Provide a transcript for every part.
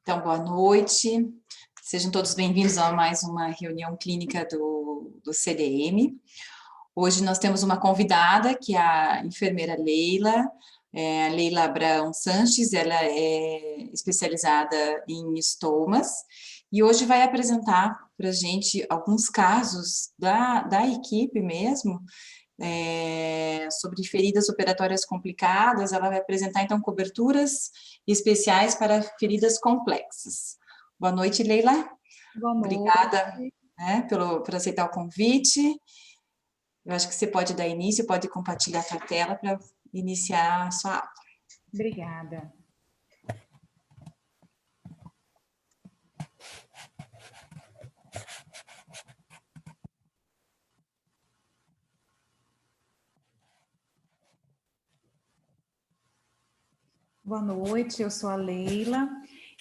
Então, boa noite. Sejam todos bem-vindos a mais uma reunião clínica do CDM. Hoje nós temos uma convidada, que é a enfermeira Leila, a Leila Abraão Sanches. Ela é especializada em estomas e hoje vai apresentar para a gente alguns casos da equipe mesmo, sobre feridas operatórias complicadas. Ela vai apresentar, então, coberturas especiais para feridas complexas. Boa noite, Leila. Boa noite. Obrigada, por aceitar o convite. Eu acho que você pode dar início, pode compartilhar a sua tela para iniciar a sua aula. Obrigada. Boa noite, eu sou a Leila,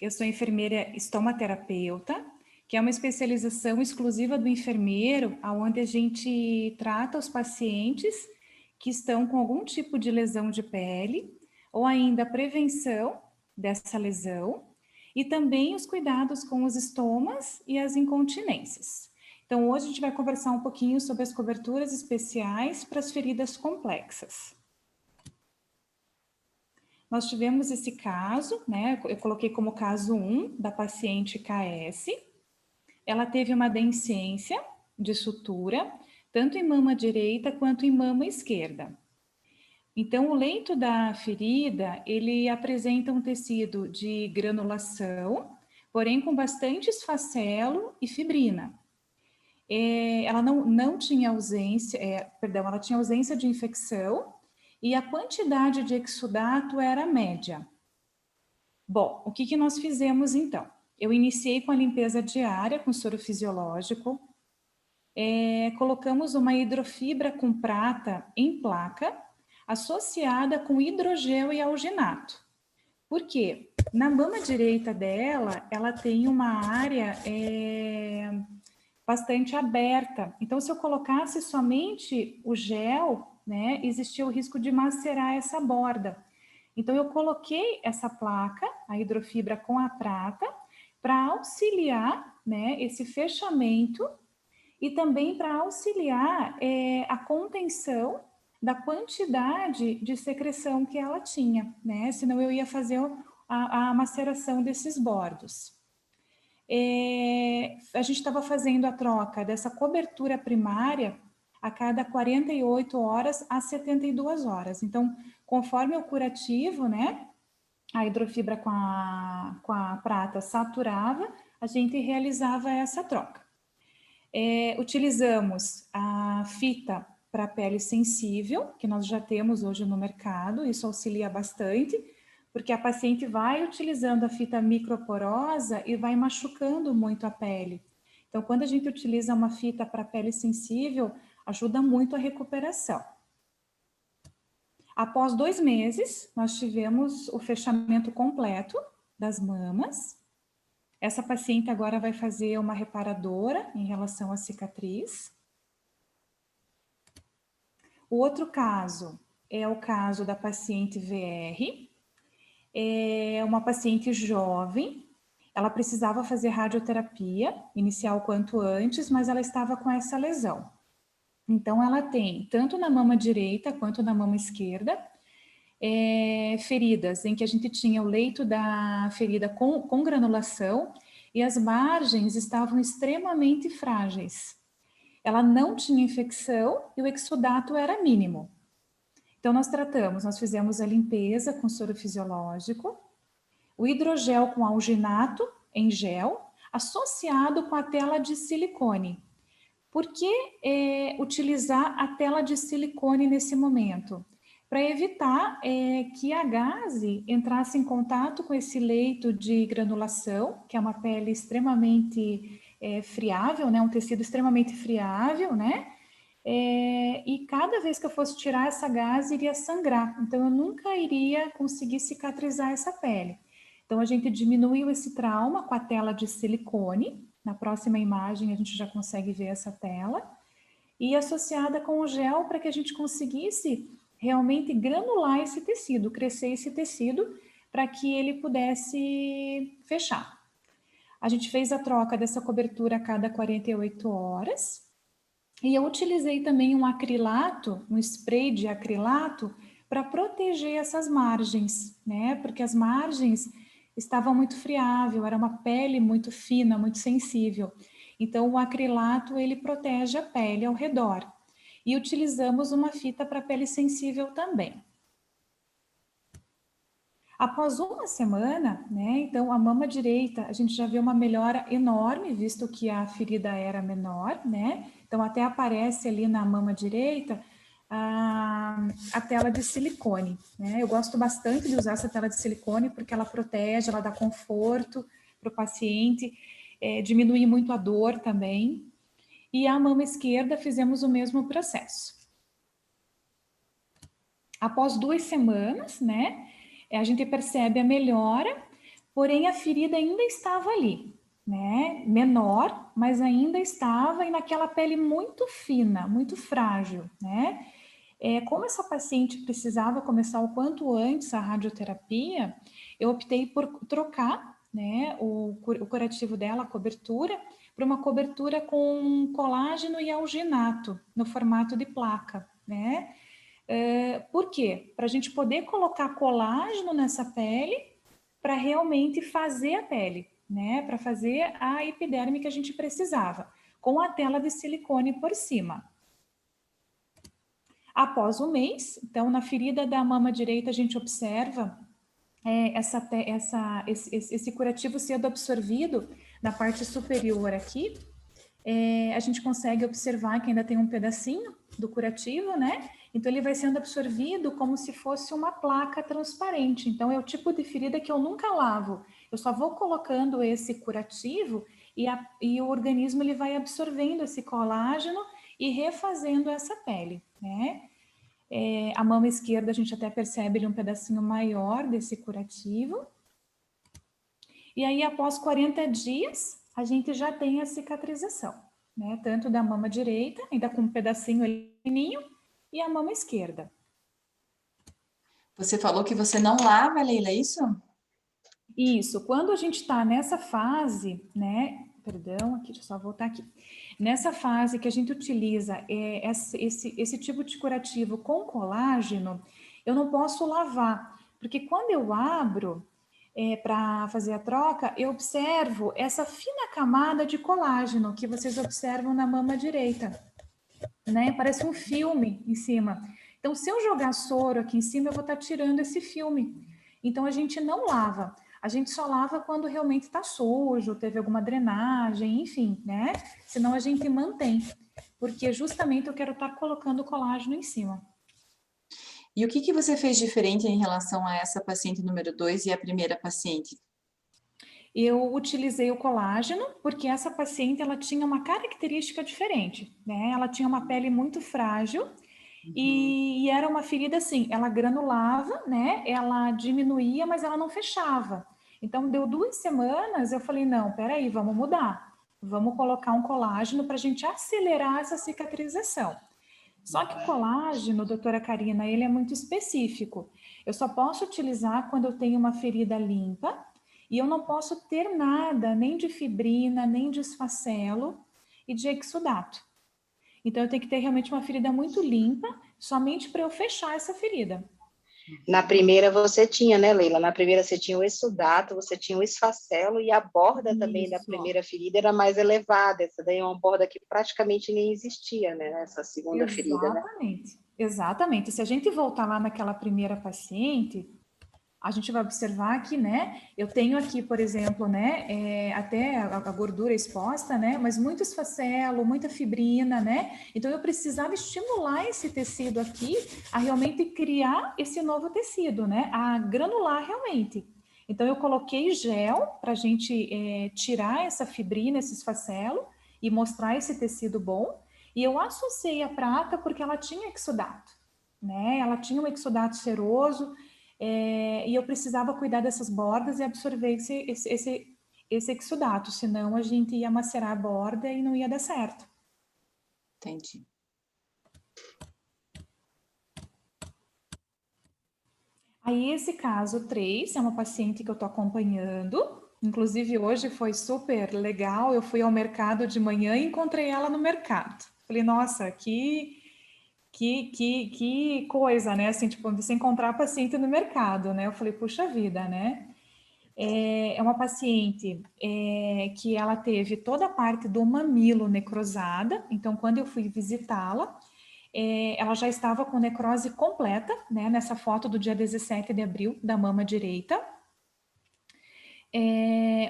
eu sou enfermeira estomaterapeuta, que é uma especialização exclusiva do enfermeiro, onde a gente trata os pacientes que estão com algum tipo de lesão de pele, ou ainda a prevenção dessa lesão, e também os cuidados com os estomas e as incontinências. Então, hoje a gente vai conversar um pouquinho sobre as coberturas especiais para as feridas complexas. Nós tivemos esse caso, né? Eu coloquei como caso 1 da paciente KS. Ela teve uma deiscência de sutura, tanto em mama direita quanto em mama esquerda. Então, o leito da ferida, ele apresenta um tecido de granulação, porém com bastante esfacelo e fibrina. Ela não tinha ausência, ela tinha ausência de infecção, e a quantidade de exudato era média. Bom, o que nós fizemos então? Eu iniciei com a limpeza diária com soro fisiológico, colocamos uma hidrofibra com prata em placa, associada com hidrogel e alginato. Por quê? Na mama direita dela, ela tem uma área bastante aberta. Então, se eu colocasse somente o gel, né, existia o risco de macerar essa borda. Então, eu coloquei essa placa, a hidrofibra com a prata, para auxiliar, né, esse fechamento e também para auxiliar a contenção da quantidade de secreção que ela tinha, né? Senão eu ia fazer a maceração desses bordos. A gente estava fazendo a troca dessa cobertura primária a cada 48 horas a 72 horas. Então, conforme o curativo, né, a hidrofibra com a prata saturava, a gente realizava essa troca. Utilizamos a fita para pele sensível, que nós já temos hoje no mercado, isso auxilia bastante, porque a paciente vai utilizando a fita microporosa e vai machucando muito a pele. Então, quando a gente utiliza uma fita para pele sensível, ajuda muito a recuperação. Após 2 meses, nós tivemos o fechamento completo das mamas. Essa paciente agora vai fazer uma reparadora em relação à cicatriz. O outro caso é o caso da paciente VR. É uma paciente jovem, ela precisava fazer radioterapia, iniciar o quanto antes, mas ela estava com essa lesão. Então, ela tem, tanto na mama direita quanto na mama esquerda, feridas em que a gente tinha o leito da ferida com granulação e as margens estavam extremamente frágeis. Ela não tinha infecção e o exudato era mínimo. Então, nós fizemos a limpeza com soro fisiológico, o hidrogel com alginato em gel, associado com a tela de silicone. Por que utilizar a tela de silicone nesse momento? Para evitar que a gaze entrasse em contato com esse leito de granulação, que é uma pele extremamente friável, né? Um tecido extremamente friável, né? E cada vez que eu fosse tirar essa gaze, iria sangrar. Então, eu nunca iria conseguir cicatrizar essa pele. Então, a gente diminuiu esse trauma com a tela de silicone. Na próxima imagem, a gente já consegue ver essa tela. E associada com o gel para que a gente conseguisse realmente granular esse tecido, crescer esse tecido, para que ele pudesse fechar. A gente fez a troca dessa cobertura a cada 48 horas. E eu utilizei também um acrilato, um spray de acrilato, para proteger essas margens, né? Porque as margens estavam muito friável, era uma pele muito fina, muito sensível. Então, o acrilato, ele protege a pele ao redor. E utilizamos uma fita para pele sensível também. Após uma semana, né, então a mama direita, a gente já vê uma melhora enorme, visto que a ferida era menor, né? Então até aparece ali na mama direita a tela de silicone, né? Eu gosto bastante de usar essa tela de silicone porque ela protege, ela dá conforto para o paciente, diminui muito a dor também. E a mama esquerda fizemos o mesmo processo. Após 2 semanas, né, a gente percebe a melhora, porém a ferida ainda estava ali, né, menor, mas ainda estava e naquela pele muito fina, muito frágil, né. Como essa paciente precisava começar o quanto antes a radioterapia, eu optei por trocar, né, o curativo dela, a cobertura, para uma cobertura com colágeno e alginato, no formato de placa, né. Por quê? Para a gente poder colocar colágeno nessa pele para realmente fazer a pele, né? Para fazer a epiderme que a gente precisava, com a tela de silicone por cima. Após um mês, então, na ferida da mama direita, a gente observa esse curativo sendo absorvido na parte superior aqui. A gente consegue observar que ainda tem um pedacinho do curativo, né? Então ele vai sendo absorvido como se fosse uma placa transparente. Então é o tipo de ferida que eu nunca lavo. Eu só vou colocando esse curativo e o organismo ele vai absorvendo esse colágeno e refazendo essa pele, né? A mama esquerda a gente até percebe um pedacinho maior desse curativo. E aí após 40 dias a gente já tem a cicatrização, né? Tanto da mama direita, ainda com um pedacinho pequenininho, e a mama esquerda. Você falou que você não lava, Leila, é isso? Isso, quando a gente está nessa fase, né? Perdão, aqui, deixa eu só voltar aqui. Nessa fase que a gente utiliza esse tipo de curativo com colágeno, eu não posso lavar, porque quando eu abro para fazer a troca, eu observo essa fina camada de colágeno que vocês observam na mama direita, né? Parece um filme em cima. Então, se eu jogar soro aqui em cima, eu vou estar tirando esse filme. Então, a gente não lava. A gente só lava quando realmente está sujo, teve alguma drenagem, enfim, né? Senão a gente mantém, porque justamente eu quero estar colocando colágeno em cima. E o que que você fez diferente em relação a essa paciente número 2 e a primeira paciente? Eu utilizei o colágeno porque essa paciente ela tinha uma característica diferente, né? Ela tinha uma pele muito frágil e era uma ferida assim, ela granulava, né? Ela diminuía, mas ela não fechava. Então deu 2 semanas, eu falei não, peraí, vamos mudar, vamos colocar um colágeno para a gente acelerar essa cicatrização. Só que o colágeno, doutora Karina, ele é muito específico. Eu só posso utilizar quando eu tenho uma ferida limpa e eu não posso ter nada, nem de fibrina, nem de esfacelo e de exudato. Então eu tenho que ter realmente uma ferida muito limpa, somente para eu fechar essa ferida. Na primeira você tinha, né, Leila? Na primeira você tinha o exudato, você tinha o esfacelo e a borda também da primeira ferida era mais elevada. Essa daí é uma borda que praticamente nem existia, né, nessa segunda ferida, né? Exatamente, exatamente. Se a gente voltar lá naquela primeira paciente, a gente vai observar que, né, eu tenho aqui, por exemplo, né, até a gordura exposta, né, mas muito esfacelo, muita fibrina, né, então eu precisava estimular esse tecido aqui a realmente criar esse novo tecido, né, a granular realmente. Então eu coloquei gel para a gente tirar essa fibrina, esse esfacelo e mostrar esse tecido bom, e eu associei a prata porque ela tinha exudato, né, ela tinha um exudato seroso, e eu precisava cuidar dessas bordas e absorver esse exudato, senão a gente ia macerar a borda e não ia dar certo. Entendi. Aí esse caso 3 é uma paciente que eu estou acompanhando, Inclusive, hoje foi super legal. Eu fui ao mercado de manhã e encontrei ela no mercado. Falei, nossa, que coisa, né? Assim, tipo, você encontrar paciente no mercado, né? Eu falei, puxa vida, né? É uma paciente que ela teve toda a parte do mamilo necrosada. Então, quando eu fui visitá-la, ela já estava com necrose completa, né? Nessa foto do dia 17 de abril, da mama direita.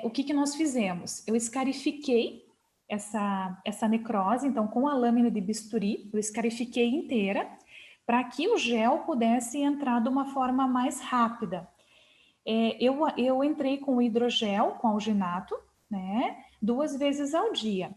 O que nós fizemos? Eu escarifiquei essa necrose, então com a lâmina de bisturi, eu escarifiquei inteira, para que o gel pudesse entrar de uma forma mais rápida. Eu entrei com o hidrogel, com alginato, né, 2 vezes ao dia.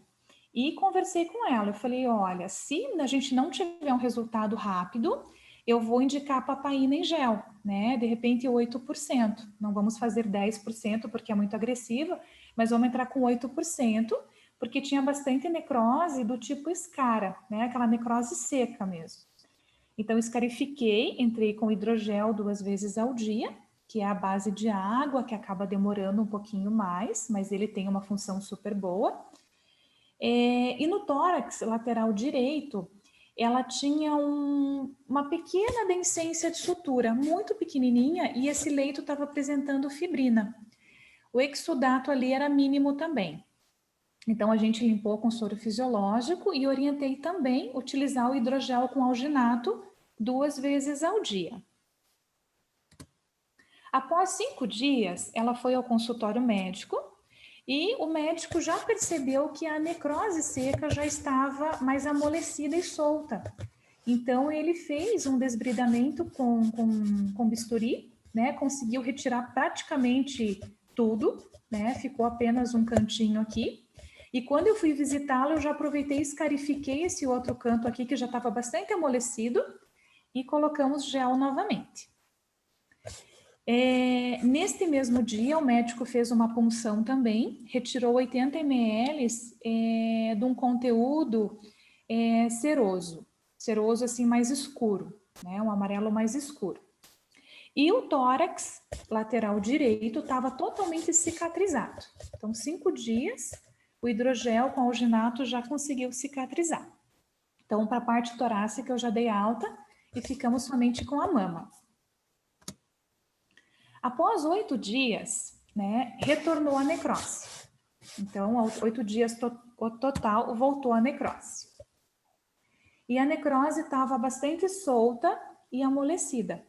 E conversei com ela, eu falei, olha, se a gente não tiver um resultado rápido, eu vou indicar papaína em gel, né? De repente 8%. Não vamos fazer 10% porque é muito agressiva, mas vamos entrar com 8%, porque tinha bastante necrose do tipo escara, né? Aquela necrose seca mesmo. Então, escarifiquei, entrei com hidrogel 2 vezes ao dia, que é a base de água, que acaba demorando um pouquinho mais, mas ele tem uma função super boa. E no tórax lateral direito, ela tinha uma pequena deiscência de sutura, muito pequenininha, e esse leito estava apresentando fibrina. O exudato ali era mínimo também. Então, a gente limpou com soro fisiológico e orientei também utilizar o hidrogel com alginato 2 vezes ao dia. Após 5 dias, ela foi ao consultório médico e o médico já percebeu que a necrose seca já estava mais amolecida e solta. Então, ele fez um desbridamento com bisturi, né? Conseguiu retirar praticamente tudo, né? Ficou apenas um cantinho aqui. E quando eu fui visitá-lo, eu já aproveitei e escarifiquei esse outro canto aqui, que já estava bastante amolecido, e colocamos gel novamente. Neste mesmo dia, o médico fez uma punção também, retirou 80 ml de um conteúdo ceroso assim mais escuro, né, um amarelo mais escuro. E o tórax lateral direito estava totalmente cicatrizado. Então, 5 dias, o hidrogel com alginato já conseguiu cicatrizar. Então, para a parte torácica eu já dei alta e ficamos somente com a mama. Após 8 dias, né, retornou a necrose. Então, aos 8 dias total, voltou a necrose. E a necrose estava bastante solta e amolecida.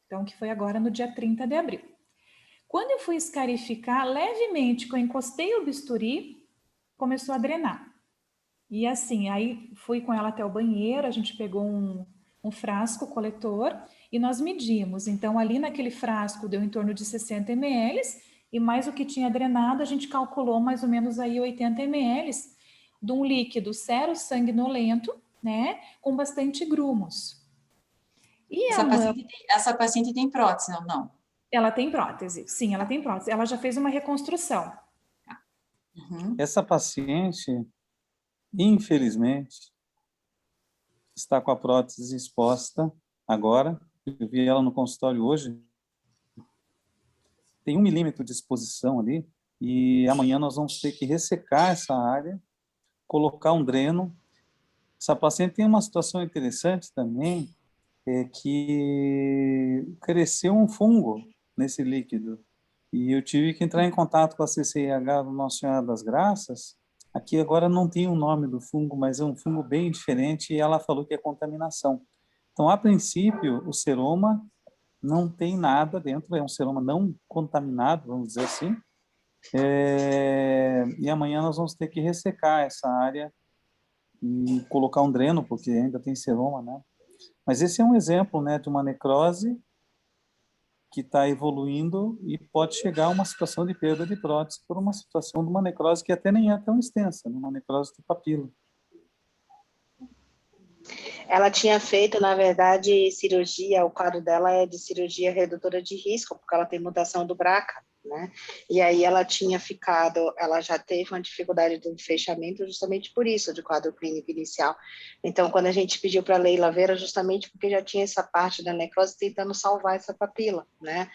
Então, que foi agora no dia 30 de abril. Quando eu fui escarificar, levemente, que eu encostei o bisturi, começou a drenar. E assim, aí fui com ela até o banheiro, a gente pegou um frasco coletor e nós medimos. Então, ali naquele frasco deu em torno de 60 ml e mais o que tinha drenado, a gente calculou mais ou menos aí 80 ml de um líquido sero-sanguinolento, né, com bastante grumos. E essa paciente tem prótese, não? Não. Ela tem prótese, sim, ela tem prótese. Ela já fez uma reconstrução. Uhum. Essa paciente, infelizmente, está com a prótese exposta agora. Eu vi ela no consultório hoje. Tem 1 milímetro de exposição ali e amanhã nós vamos ter que ressecar essa área, colocar um dreno. Essa paciente tem uma situação interessante também, que cresceu um fungo nesse líquido e eu tive que entrar em contato com a CCIH do Nossa Senhora das Graças. Aqui agora não tem o nome do fungo, mas é um fungo bem diferente e ela falou que é contaminação. Então, a princípio, o seroma não tem nada dentro, é um seroma não contaminado, vamos dizer assim. E amanhã nós vamos ter que ressecar essa área e colocar um dreno, porque ainda tem seroma, né? Mas esse é um exemplo, né, de uma necrose que está evoluindo e pode chegar a uma situação de perda de prótese por uma situação de uma necrose que até nem é tão extensa, uma necrose de papila. Ela tinha feito, na verdade, cirurgia, o quadro dela é de cirurgia redutora de risco, porque ela tem mutação do BRCA, né? E aí ela já teve uma dificuldade do fechamento justamente por isso, de quadro clínico inicial. Então, quando a gente pediu para a Leila ver, era justamente porque já tinha essa parte da necrose tentando salvar essa papila, né?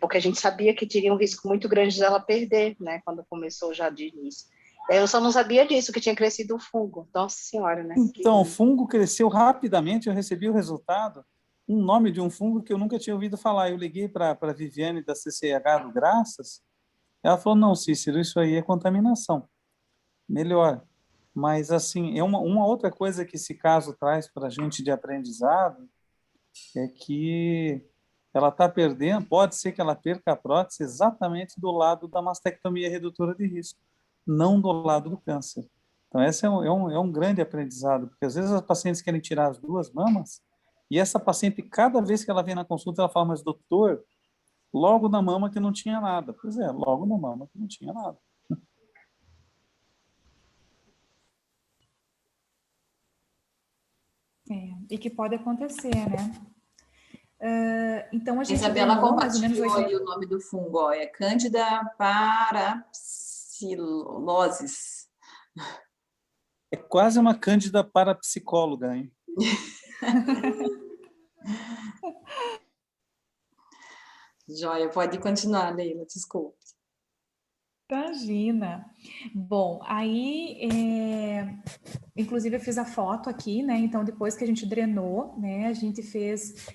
Porque a gente sabia que teria um risco muito grande dela perder, né? Quando começou já de início. Eu só não sabia disso, que tinha crescido o fungo. Nossa Senhora, né? Então, o fungo cresceu rapidamente, eu recebi o resultado, um nome de um fungo que eu nunca tinha ouvido falar. Eu liguei para a Viviane da CCH do Graças, ela falou, não, Cícero, isso aí é contaminação. Melhor. Mas, assim, uma outra coisa que esse caso traz para a gente de aprendizado é que ela está perdendo, pode ser que ela perca a prótese exatamente do lado da mastectomia redutora de risco, não do lado do câncer. Então, esse é um grande aprendizado, porque às vezes as pacientes querem tirar as duas mamas, e essa paciente, cada vez que ela vem na consulta, ela fala, mas doutor, logo na mama que não tinha nada. Pois é, logo na mama que não tinha nada. E que pode acontecer, né? Então, a gente Isabela drenou mais ou menos compartilhou 80... ali o nome do fungo, ó, é Cândida parapsilosis. É quase uma cândida parapsicóloga, hein? Joia, pode continuar, Leila, desculpe. Imagina. Bom, aí, inclusive eu fiz a foto aqui, né? Então, depois que a gente drenou, né? A gente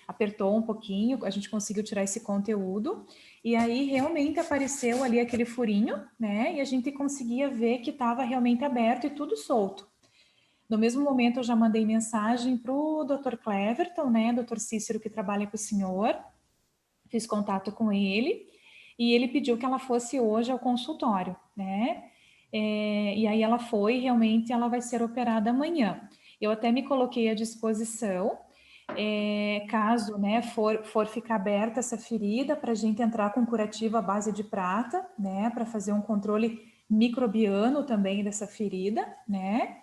apertou um pouquinho, a gente conseguiu tirar esse conteúdo. E aí, realmente apareceu ali aquele furinho, né? E a gente conseguia ver que estava realmente aberto e tudo solto. No mesmo momento, eu já mandei mensagem para o Dr. Cleverton, né? Dr. Cícero, que trabalha com o senhor. Fiz contato com ele. E ele pediu que ela fosse hoje ao consultório, né? E aí ela foi, realmente ela vai ser operada amanhã. Eu até me coloquei à disposição, caso, né, for ficar aberta essa ferida, para a gente entrar com curativo à base de prata, né, para fazer um controle microbiano também dessa ferida, né?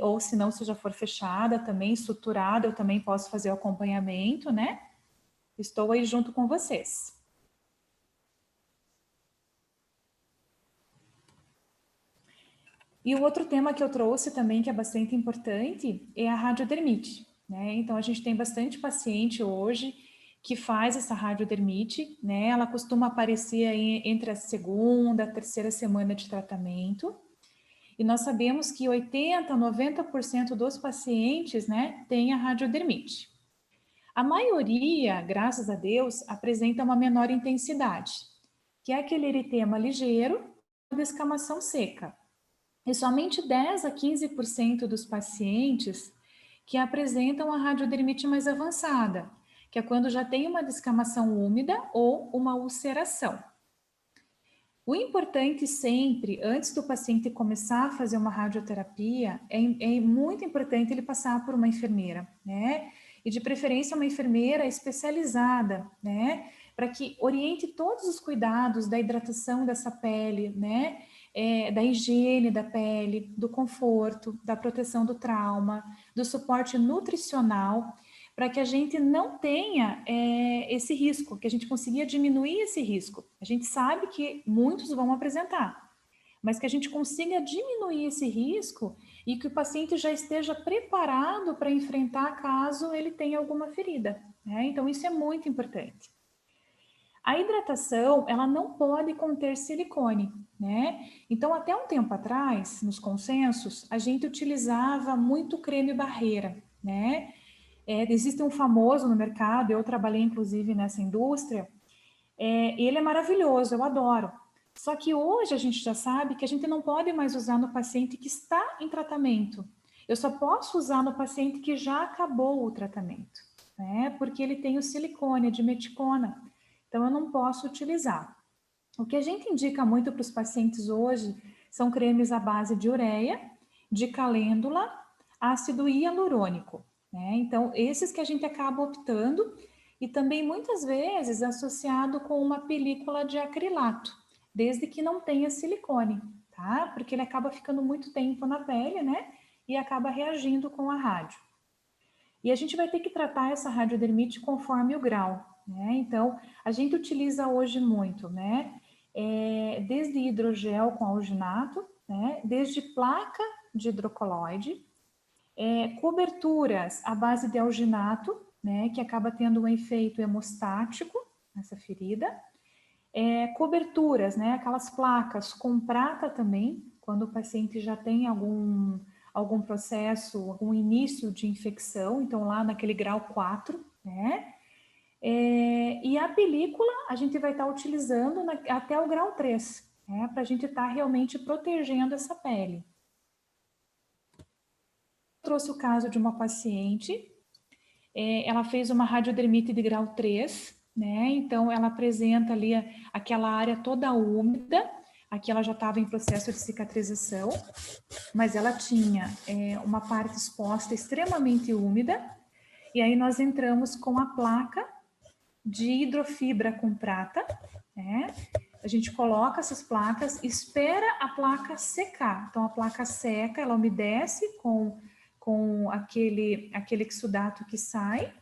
Ou se não, se já for fechada também, suturada, eu também posso fazer o acompanhamento, né? Estou aí junto com vocês. E o outro tema que eu trouxe também, que é bastante importante, é a radiodermite, né? Então, a gente tem bastante paciente hoje que faz essa radiodermite, né? Ela costuma aparecer aí entre a segunda, a terceira semana de tratamento. E nós sabemos que 80%, 90% dos pacientes, né, tem a radiodermite. A maioria, graças a Deus, apresenta uma menor intensidade, que é aquele eritema ligeiro, descamação seca. E somente 10 a 15% dos pacientes que apresentam a radiodermite mais avançada, que é quando já tem uma descamação úmida ou uma ulceração. O importante sempre, antes do paciente começar a fazer uma radioterapia, é muito importante ele passar por uma enfermeira, né? E de preferência uma enfermeira especializada, né? Para que oriente todos os cuidados da hidratação dessa pele, né? Da higiene da pele, do conforto, da proteção do trauma, do suporte nutricional, para que a gente não tenha esse risco, que a gente consiga diminuir esse risco. A gente sabe que muitos vão apresentar, mas que a gente consiga diminuir esse risco e que o paciente já esteja preparado para enfrentar caso ele tenha alguma ferida, né? Então, isso é muito importante. A hidratação, ela não pode conter silicone, né? Então, até um tempo atrás, nos consensos, a gente utilizava muito creme barreira, né? Existe um famoso no mercado, eu trabalhei inclusive nessa indústria, ele é maravilhoso, eu adoro. Só que hoje a gente já sabe que a gente não pode mais usar no paciente que está em tratamento. Eu só posso usar no paciente que já acabou o tratamento, né? Porque ele tem o silicone, a dimeticona. Então eu não posso utilizar. O que a gente indica muito para os pacientes hoje são cremes à base de ureia, de calêndula, ácido hialurônico, né? Então, esses que a gente acaba optando e também muitas vezes associado com uma película de acrilato, desde que não tenha silicone, tá? Porque ele acaba ficando muito tempo na pele, né? E acaba reagindo com a rádio. E a gente vai ter que tratar essa radiodermite conforme o grau, né? Então, a gente utiliza hoje muito, né? Desde hidrogel com alginato, né? Desde placa de hidrocoloide, coberturas à base de alginato, né? Que acaba tendo um efeito hemostático nessa ferida. Coberturas, né? Aquelas placas com prata também, quando o paciente já tem algum processo, algum início de infecção, então lá naquele grau 4, né? E a película a gente vai estar utilizando até o grau 3, né? Para a gente estar realmente protegendo essa pele. Eu trouxe o caso de uma paciente, ela fez uma radiodermite de grau 3, né? Então ela apresenta ali aquela área toda úmida, aqui ela já estava em processo de cicatrização, mas ela tinha uma parte exposta extremamente úmida, e aí nós entramos com a placa de hidrofibra com prata, né? A gente coloca essas placas, espera a placa secar. Então a placa seca, ela umedece com aquele exudato que sai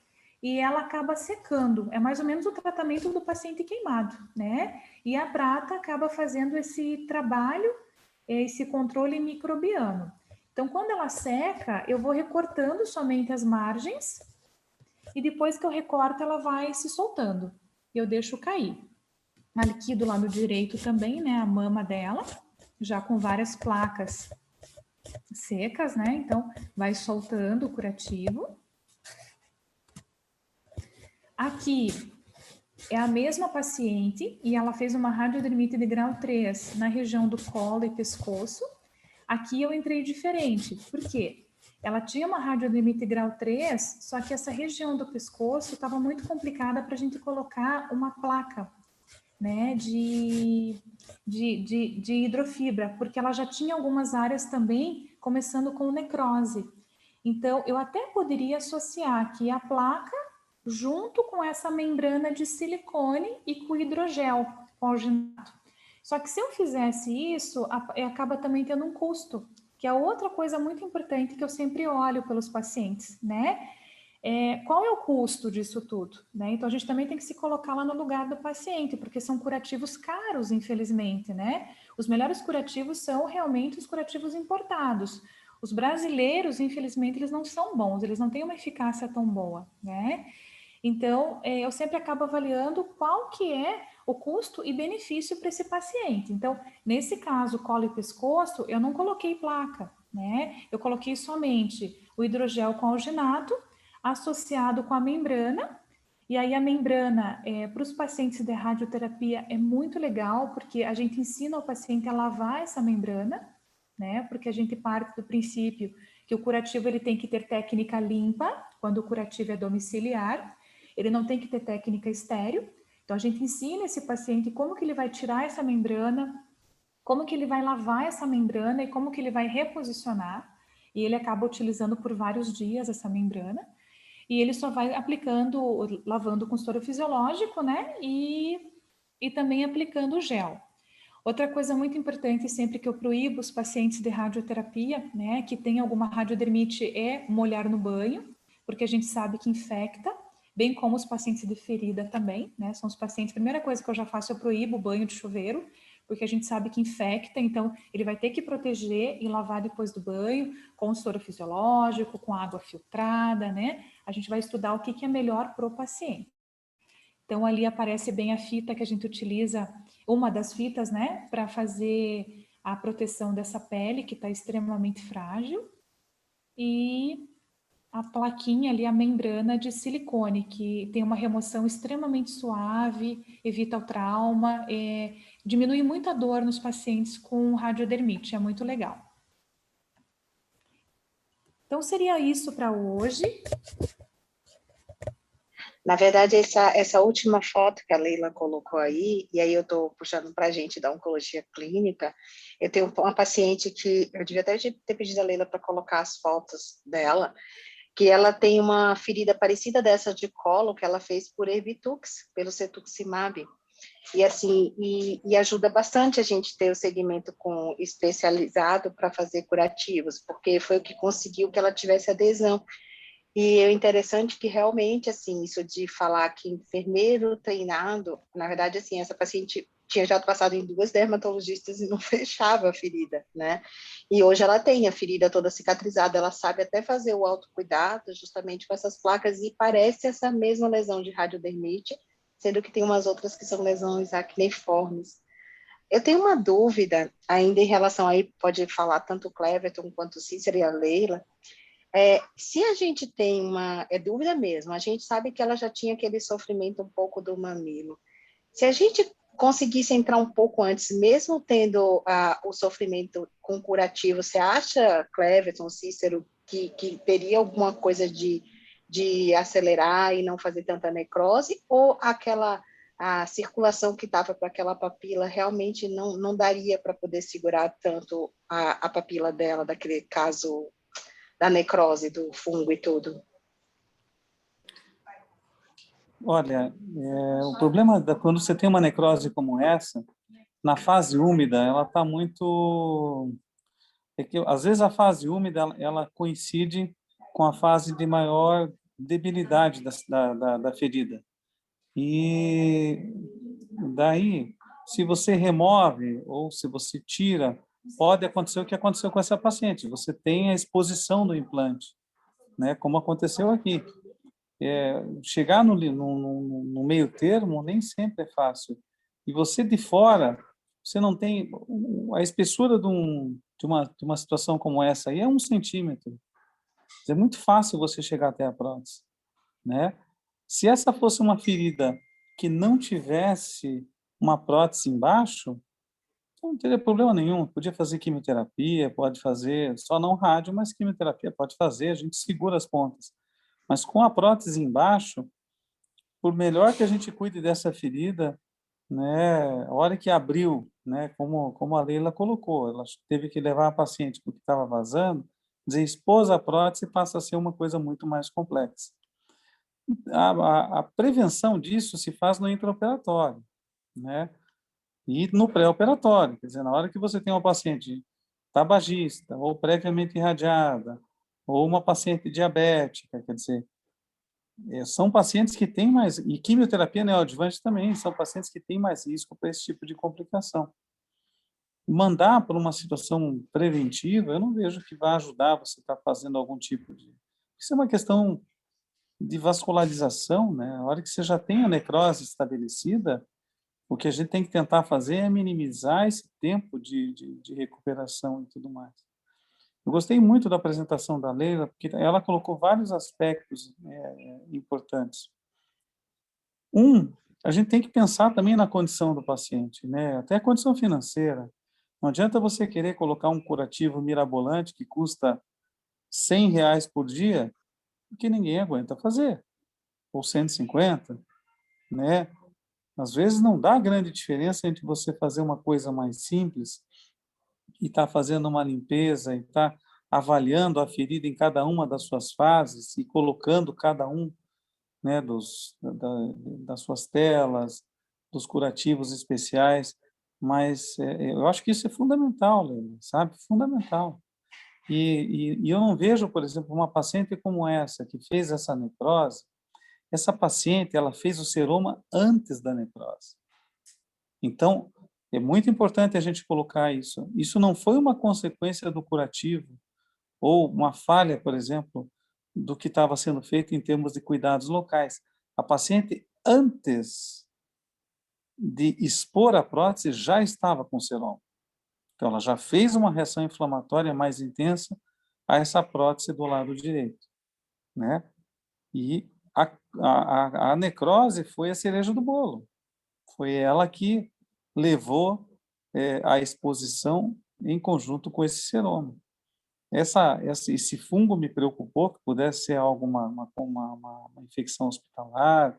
e ela acaba secando. É mais ou menos o tratamento do paciente queimado, né? E a prata acaba fazendo esse trabalho, esse controle microbiano. Então, quando ela seca, eu vou recortando somente as margens e depois que eu recorto, ela vai se soltando. E eu deixo cair. Aqui do lado direito também, né, a mama dela, já com várias placas secas, né? Então, vai soltando o curativo. Aqui é a mesma paciente e ela fez uma radiodermite de grau 3 na região do colo e pescoço. Aqui eu entrei diferente. Por quê? Ela tinha uma radiodermite grau 3, só que essa região do pescoço estava muito complicada para a gente colocar uma placa, né, de hidrofibra, porque ela já tinha algumas áreas também começando com necrose. Então, eu até poderia associar aqui a placa junto com essa membrana de silicone e com hidrogel, com alginato. Só que se eu fizesse isso, acaba também tendo um custo, que é outra coisa muito importante que eu sempre olho pelos pacientes, né? Qual é o custo disso tudo? Né? Então, a gente também tem que se colocar lá no lugar do paciente, porque são curativos caros, infelizmente, né? Os melhores curativos são realmente os curativos importados. Os brasileiros, infelizmente, eles não são bons, eles não têm uma eficácia tão boa, né? Então, eu sempre acabo avaliando qual que é o custo e benefício para esse paciente. Então, nesse caso, colo e pescoço, eu não coloquei placa, né? Eu coloquei somente o hidrogel com alginato, associado com a membrana, e aí a membrana, para os pacientes de radioterapia, é muito legal, porque a gente ensina o paciente a lavar essa membrana, né? Porque a gente parte do princípio que o curativo ele tem que ter técnica limpa, quando o curativo é domiciliar, ele não tem que ter técnica estéril. Então, a gente ensina esse paciente como que ele vai tirar essa membrana, como que ele vai lavar essa membrana e como que ele vai reposicionar. E ele acaba utilizando por vários dias essa membrana. E ele só vai aplicando, lavando com soro fisiológico, né? E também aplicando o gel. Outra coisa muito importante, sempre que eu proíbo os pacientes de radioterapia, né, que tem alguma radiodermite, é molhar no banho, porque a gente sabe que infecta, bem como os pacientes de ferida também, né, são os pacientes, a primeira coisa que eu já faço, eu proíbo o banho de chuveiro, porque a gente sabe que infecta, então ele vai ter que proteger e lavar depois do banho, com soro fisiológico, com água filtrada, né, a gente vai estudar o que é melhor para o paciente. Então, ali aparece bem a fita que a gente utiliza, uma das fitas, né, para fazer a proteção dessa pele, que está extremamente frágil, e a plaquinha ali, a membrana de silicone, que tem uma remoção extremamente suave, evita o trauma, diminui muito a dor nos pacientes com radiodermite, é muito legal. Então, seria isso para hoje. Na verdade, essa última foto que a Leila colocou aí, e aí eu estou puxando para a gente da oncologia clínica, eu tenho uma paciente que, eu devia até ter pedido a Leila para colocar as fotos dela, que ela tem uma ferida parecida dessa de colo, que ela fez por Erbitux, pelo cetuximab, e assim, e ajuda bastante a gente ter o segmento especializado para fazer curativos, porque foi o que conseguiu que ela tivesse adesão. E é interessante que realmente, assim, isso de falar que enfermeiro treinado, na verdade, assim, essa paciente tinha já passado em 2 dermatologistas e não fechava a ferida, né? E hoje ela tem a ferida toda cicatrizada, ela sabe até fazer o autocuidado justamente com essas placas e parece essa mesma lesão de radiodermite, sendo que tem umas outras que são lesões acneiformes. Eu tenho uma dúvida ainda em relação aí, pode falar tanto o Cleverton quanto o Cícero e a Leila, se a gente tem é dúvida mesmo, a gente sabe que ela já tinha aquele sofrimento um pouco do mamilo. Se a gente conseguisse entrar um pouco antes, mesmo tendo o sofrimento com curativo, você acha, Cleverton, Cícero, que teria alguma coisa de acelerar e não fazer tanta necrose? Ou a circulação que estava para aquela papila realmente não daria para poder segurar tanto a papila dela, daquele caso da necrose, do fungo e tudo? Olha, o problema quando você tem uma necrose como essa, na fase úmida, ela está muito... É que, às vezes, a fase úmida ela coincide com a fase de maior debilidade da ferida. E daí, se você remove ou se você tira, pode acontecer o que aconteceu com essa paciente. Você tem a exposição do implante, né? Como aconteceu aqui. Chegar no meio termo nem sempre é fácil. E você de fora, você não tem a espessura de uma situação como essa aí é 1 centímetro. É muito fácil você chegar até a prótese, né? Se essa fosse uma ferida que não tivesse uma prótese embaixo, não teria problema nenhum. Podia fazer quimioterapia, pode fazer, só não rádio, mas quimioterapia pode fazer, a gente segura as pontas. Mas com a prótese embaixo, por melhor que a gente cuide dessa ferida, né, a hora que abriu, né, como a Leila colocou, ela teve que levar a paciente porque estava vazando, dizer, expôs a prótese passa a ser uma coisa muito mais complexa. A prevenção disso se faz no intraoperatório, né, e no pré-operatório, quer dizer, na hora que você tem uma paciente tabagista, ou previamente irradiada, ou uma paciente diabética, quer dizer, são pacientes que têm mais, e quimioterapia neoadjuvante também, são pacientes que têm mais risco para esse tipo de complicação. Mandar para uma situação preventiva, eu não vejo que vai ajudar você a estar fazendo algum tipo de... Isso é uma questão de vascularização, né? A hora que você já tem a necrose estabelecida, o que a gente tem que tentar fazer é minimizar esse tempo de recuperação e tudo mais. Eu gostei muito da apresentação da Leila, porque ela colocou vários aspectos importantes. A gente tem que pensar também na condição do paciente, né? Até a condição financeira. Não adianta você querer colocar um curativo mirabolante que custa R$ 100 por dia, porque ninguém aguenta fazer, ou 150, né? Às vezes não dá grande diferença entre você fazer uma coisa mais simples e estar fazendo uma limpeza e estar avaliando a ferida em cada uma das suas fases e colocando cada um, né, das suas telas, dos curativos especiais, mas eu acho que isso é fundamental, Leila, sabe? Fundamental. E eu não vejo, por exemplo, uma paciente como essa, que fez essa necrose, essa paciente, ela fez o seroma antes da necrose. Então, é muito importante a gente colocar isso. Isso não foi uma consequência do curativo, ou uma falha, por exemplo, do que estava sendo feito em termos de cuidados locais. A paciente, antes de expor a prótese, já estava com seroma. Então, ela já fez uma reação inflamatória mais intensa a essa prótese do lado direito, né? E a necrose foi a cereja do bolo. Foi ela que levou a exposição em conjunto com esse seroma. Esse fungo me preocupou, que pudesse ser uma infecção hospitalar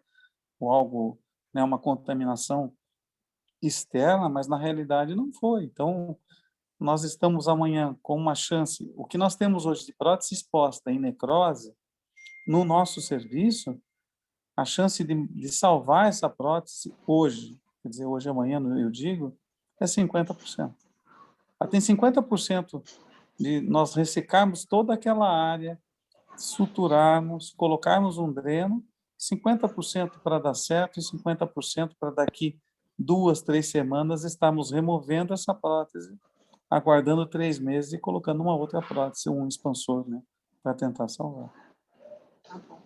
ou algo, né, uma contaminação externa, mas na realidade não foi. Então, nós estamos amanhã com uma chance, o que nós temos hoje de prótese exposta em necrose, no nosso serviço, a chance de salvar essa prótese hoje, quer dizer, hoje e amanhã, eu digo, é 50%. Ela tem 50% de nós ressecarmos toda aquela área suturarmos, colocarmos um dreno, 50% para dar certo e 50% para daqui 2, 3 semanas estarmos removendo essa prótese, aguardando 3 meses e colocando uma outra prótese, um expansor, né, para tentar salvar. Tá bom.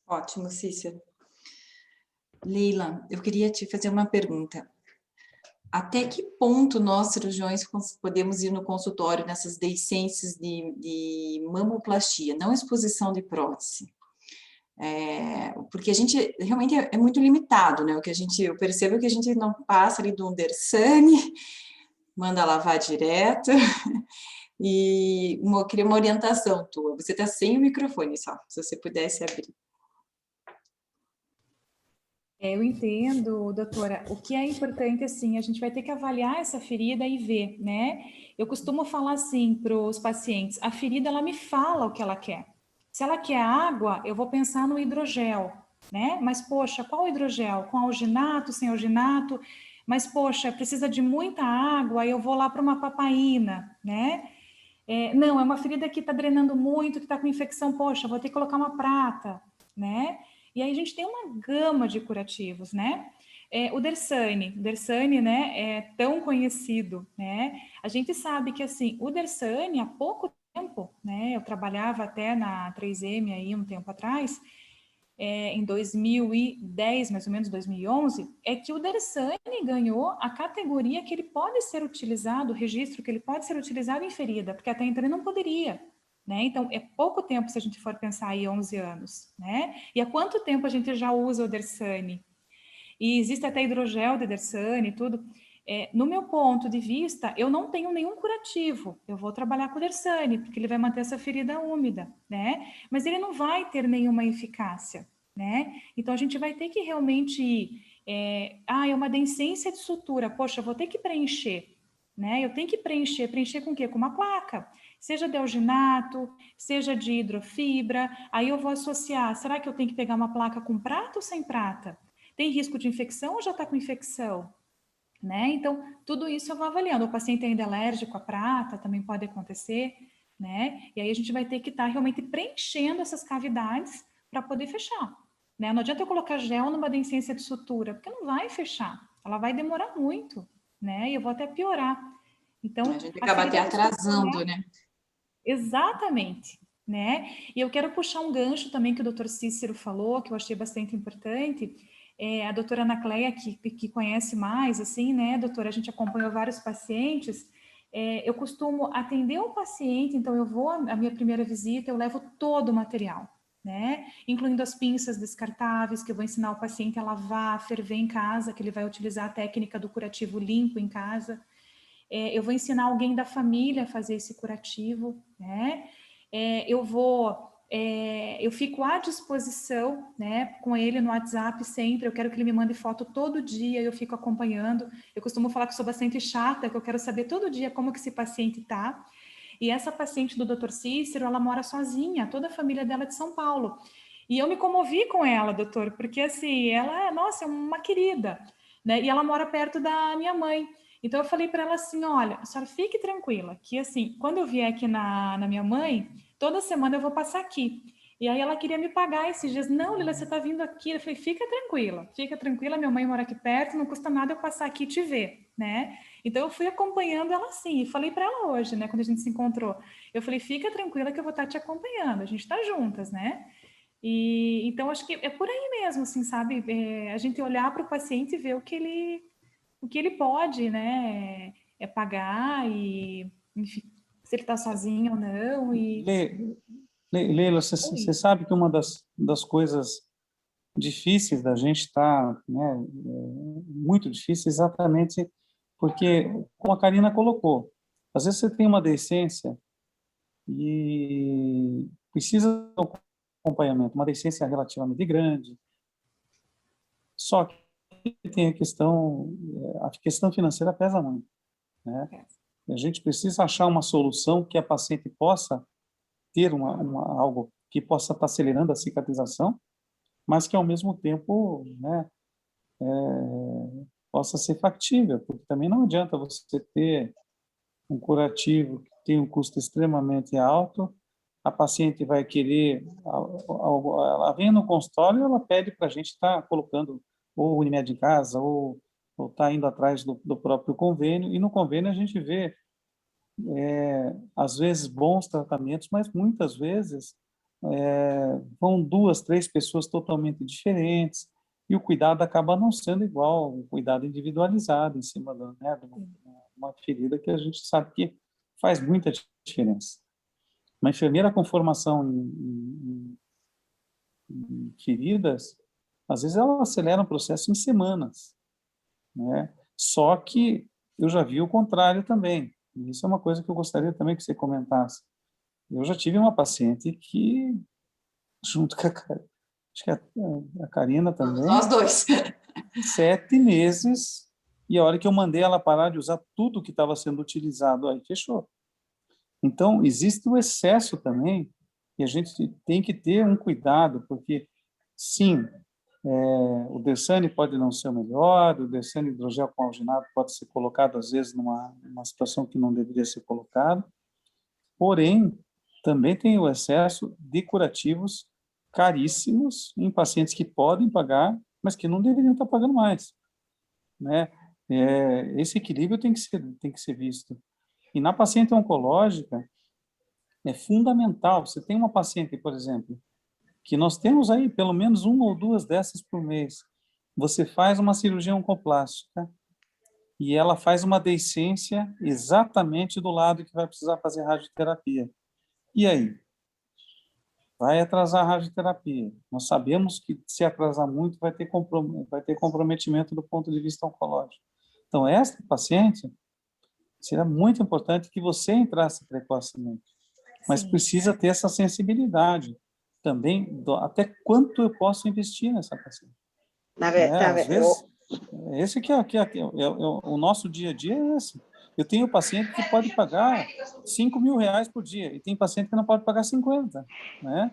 Ótimo, Cícero. Leila, eu queria te fazer uma pergunta. Até que ponto nós, cirurgiões, podemos ir no consultório nessas deiscências de mamoplastia, não exposição de prótese? Porque a gente realmente é muito limitado, né? Eu percebo que a gente não passa ali do Undersane, manda lavar direto, e eu queria uma orientação tua. Você está sem o microfone só, se você pudesse abrir. Eu entendo, doutora. O que é importante, assim, a gente vai ter que avaliar essa ferida e ver, né? Eu costumo falar assim para os pacientes, a ferida, ela me fala o que ela quer. Se ela quer água, eu vou pensar no hidrogel, né? Mas, poxa, qual hidrogel? Com alginato, sem alginato? Mas, poxa, precisa de muita água, eu vou lá para uma papaína, né? Não, é uma ferida que está drenando muito, que está com infecção, poxa, vou ter que colocar uma prata, né? E aí a gente tem uma gama de curativos, né? O Dersane, né, é tão conhecido, né? A gente sabe que, assim, o Dersane, há pouco tempo, né, eu trabalhava até na 3M aí um tempo atrás, em 2010, mais ou menos 2011, é que o Dersane ganhou a categoria que ele pode ser utilizado, o registro que ele pode ser utilizado em ferida, porque até então ele não poderia, né? Então, é pouco tempo se a gente for pensar aí 11 anos, né? E há quanto tempo a gente já usa o Dersane? E existe até hidrogel de Dersane e tudo. No meu ponto de vista, eu não tenho nenhum curativo. Eu vou trabalhar com o Dersane, porque ele vai manter essa ferida úmida, né? Mas ele não vai ter nenhuma eficácia, né? Então, a gente vai ter que realmente... é uma deiscência de sutura. Poxa, eu vou ter que preencher, né? Eu tenho que preencher. Preencher com o quê? Com uma placa. Seja de alginato, seja de hidrofibra. Aí eu vou associar. Será que eu tenho que pegar uma placa com prata ou sem prata? Tem risco de infecção ou já está com infecção? Né? Então, tudo isso eu vou avaliando. O paciente ainda é alérgico à prata, também pode acontecer, né? E aí a gente vai ter que estar realmente preenchendo essas cavidades para poder fechar, né? Não adianta eu colocar gel numa deiscência de sutura, porque não vai fechar. Ela vai demorar muito, né? E eu vou até piorar. Então, A gente acaba até atrasando, né? Exatamente, né? E eu quero puxar um gancho também que o doutor Cícero falou, que eu achei bastante importante. A doutora Anacleia, que conhece mais, assim, né, doutora? A gente acompanhou vários pacientes. Eu costumo atender o paciente, então eu vou, a minha primeira visita, eu levo todo o material, né? Incluindo as pinças descartáveis, que eu vou ensinar o paciente a lavar, a ferver em casa, que ele vai utilizar a técnica do curativo limpo em casa. Eu vou ensinar alguém da família a fazer esse curativo, né? Eu fico à disposição, né, com ele no WhatsApp sempre. Eu quero que ele me mande foto todo dia, eu fico acompanhando. Eu costumo falar que sou bastante chata, que eu quero saber todo dia como que esse paciente tá. E essa paciente do Dr. Cícero, ela mora sozinha, toda a família dela é de São Paulo. E eu me comovi com ela, doutor, porque assim, ela, nossa, é uma querida, né? E ela mora perto da minha mãe. Então eu falei para ela assim, olha, a senhora fique tranquila, que assim, quando eu vier aqui na minha mãe, toda semana eu vou passar aqui. E aí ela queria me pagar esses dias. Não, Lila, você está vindo aqui. Eu falei, fica tranquila, minha mãe mora aqui perto, não custa nada eu passar aqui e te ver, né? Então eu fui acompanhando ela assim, e falei para ela hoje, né, quando a gente se encontrou. Eu falei, fica tranquila que eu vou estar te acompanhando, a gente está juntas, né? E então acho que é por aí mesmo, assim, sabe? A gente olhar para o paciente e ver o que ele pode, né, pagar e, enfim, se ele está sozinho ou não. Leila, você sabe que uma das coisas difíceis da gente estar, né, muito difícil, exatamente porque, como a Karina colocou, às vezes você tem uma deiscência e precisa de um acompanhamento, uma deiscência relativamente grande, só que tem a questão financeira pesa muito, né? E a gente precisa achar uma solução que a paciente possa ter algo que possa estar acelerando a cicatrização, mas que ao mesmo tempo, né, possa ser factível, porque também não adianta você ter um curativo tem um custo extremamente alto, a paciente vai querer, ela vem no consultório, ela pede para a gente estar colocando ou Unimed em casa, ou está indo atrás do próprio convênio, e no convênio a gente vê, às vezes, bons tratamentos, mas muitas vezes vão 2, 3 pessoas totalmente diferentes, e o cuidado acaba não sendo igual, um cuidado individualizado em cima de uma ferida que a gente sabe que faz muita diferença. Uma enfermeira com formação em feridas, às vezes ela acelera um processo em semanas, né? Só que eu já vi o contrário também. E isso é uma coisa que eu gostaria também que você comentasse. Eu já tive uma paciente que, junto com acho que a Karina também, Nós dois. 7 meses, e a hora que eu mandei ela parar de usar tudo que estava sendo utilizado, aí fechou. Então, existe o excesso também, e a gente tem que ter um cuidado, porque, sim, o Dersane pode não ser o melhor, o Dersane hidrogel com alginado pode ser colocado, às vezes, numa situação que não deveria ser colocado, porém, também tem o excesso de curativos caríssimos em pacientes que podem pagar, mas que não deveriam estar pagando mais, né? Esse equilíbrio tem que ser visto. E na paciente oncológica, é fundamental. Você tem uma paciente, por exemplo, que nós temos aí pelo menos 1 ou 2 dessas por mês. Você faz uma cirurgia oncoplástica e ela faz uma deiscência exatamente do lado que vai precisar fazer radioterapia. E aí? Vai atrasar a radioterapia. Nós sabemos que se atrasar muito vai ter comprometimento do ponto de vista oncológico. Então, esta paciente, seria muito importante que você entrasse precocemente, mas Sim. precisa ter essa sensibilidade também, até quanto eu posso investir nessa paciente. Na verdade, Às vezes, esse o nosso dia a dia é esse. Eu tenho paciente que pode pagar R$5.000 por dia, e tem paciente que não pode pagar 50, né?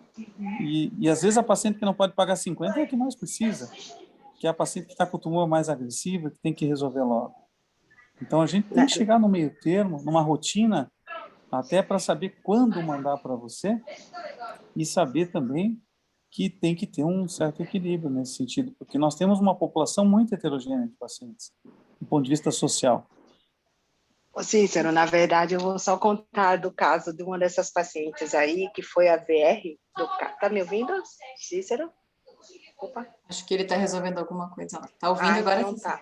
E às vezes a paciente que não pode pagar 50 é a que mais precisa, que é a paciente que está com o tumor mais agressivo, que tem que resolver logo. Então, a gente tem que chegar no meio termo, numa rotina, até para saber quando mandar para você e saber também que tem que ter um certo equilíbrio nesse sentido, porque nós temos uma população muito heterogênea de pacientes, do ponto de vista social. Cícero, na verdade, eu vou só contar do caso de uma dessas pacientes aí, que foi a VR do... Tá me ouvindo, Cícero? Opa. Acho que ele está resolvendo alguma coisa. Está ouvindo agora? Então tá.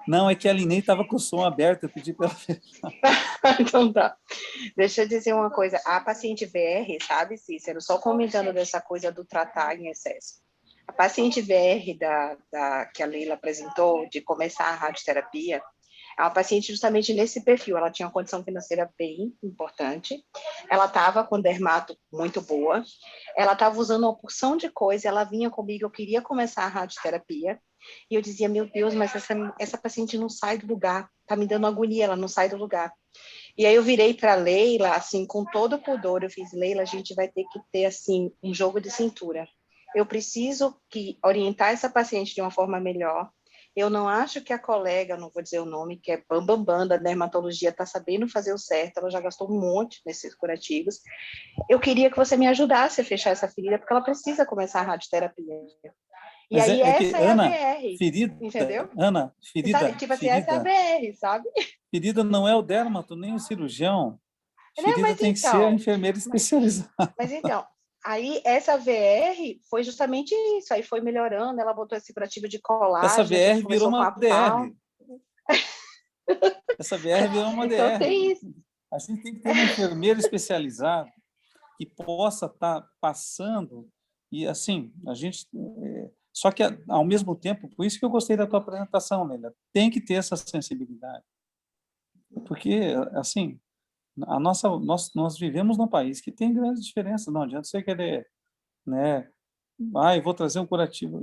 Não, é que a Linei estava com o som aberto, eu pedi para ela fechar. Então tá. Deixa eu dizer uma coisa. A paciente VR, sabe, Cícero, só comentando dessa coisa do tratar em excesso. A paciente VR que a Leila apresentou, de começar a radioterapia, é uma paciente justamente nesse perfil. Ela tinha uma condição financeira bem importante, ela estava com dermato muito boa, ela estava usando uma porção de coisa, ela vinha comigo, eu queria começar a radioterapia, e eu dizia, meu Deus, mas essa paciente não sai do lugar, tá me dando agonia, ela não sai do lugar. E aí eu virei para Leila, assim, com todo o pudor, eu fiz, Leila, a gente vai ter que ter, assim, um jogo de cintura. Eu preciso orientar essa paciente de uma forma melhor. Eu não acho que a colega, não vou dizer o nome, que é Bambambam da dermatologia, está sabendo fazer o certo, ela já gastou um monte nesses curativos. Eu queria que você me ajudasse a fechar essa ferida, porque ela precisa começar a radioterapia. E Mas aí essa é Ana, a VR, ferida, entendeu? Ana, ferida, sabe, tipo assim, essa é a VR, sabe? Ferida não é o dermato, nem o cirurgião. Não, Ferida mas tem que ser a então, enfermeira especializada. mas então, aí essa VR foi justamente isso, aí foi melhorando, ela botou esse curativo de colágeno, Essa a gente VR virou começou com uma a pau. DR. Essa VR virou uma Então DR. tem isso. A gente tem que ter uma enfermeira especializada que possa estar passando e assim, a gente só que ao mesmo tempo, por isso que eu gostei da tua apresentação, Leila, tem que ter essa sensibilidade. Porque assim, nós vivemos num país que tem grandes diferenças, não adianta você querer, né? Eu vou trazer um curativo.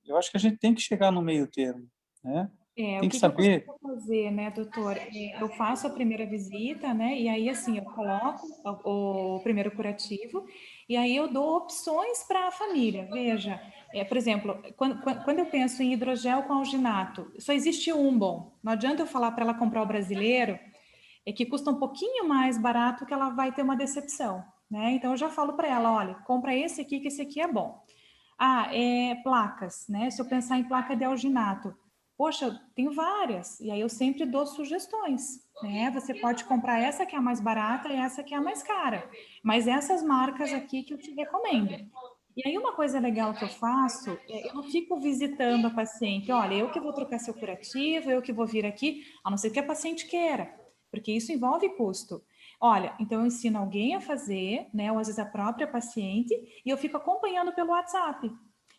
Eu acho que a gente tem que chegar no meio termo, né? O Tem que que eu saber. costumo fazer, né, doutor? Eu faço a primeira visita, né, e aí, assim, eu coloco o primeiro curativo, e aí eu dou opções para a família. Veja, por exemplo, quando eu penso em hidrogel com alginato, só existe um bom. Não adianta eu falar para ela comprar o brasileiro, é que custa um pouquinho mais barato que ela vai ter uma decepção, né? Então eu já falo para ela, olha, compra esse aqui que esse aqui é bom. Placas, né? Se eu pensar em placa de alginato, poxa, eu tenho várias, e aí eu sempre dou sugestões, né? Você pode comprar essa que é a mais barata e essa que é a mais cara, mas essas marcas aqui que eu te recomendo. E aí uma coisa legal que eu faço, eu não fico visitando a paciente, olha, eu que vou trocar seu curativo, eu que vou vir aqui, a não ser que a paciente queira, porque isso envolve custo. Olha, então eu ensino alguém a fazer, né, ou às vezes a própria paciente, e eu fico acompanhando pelo WhatsApp.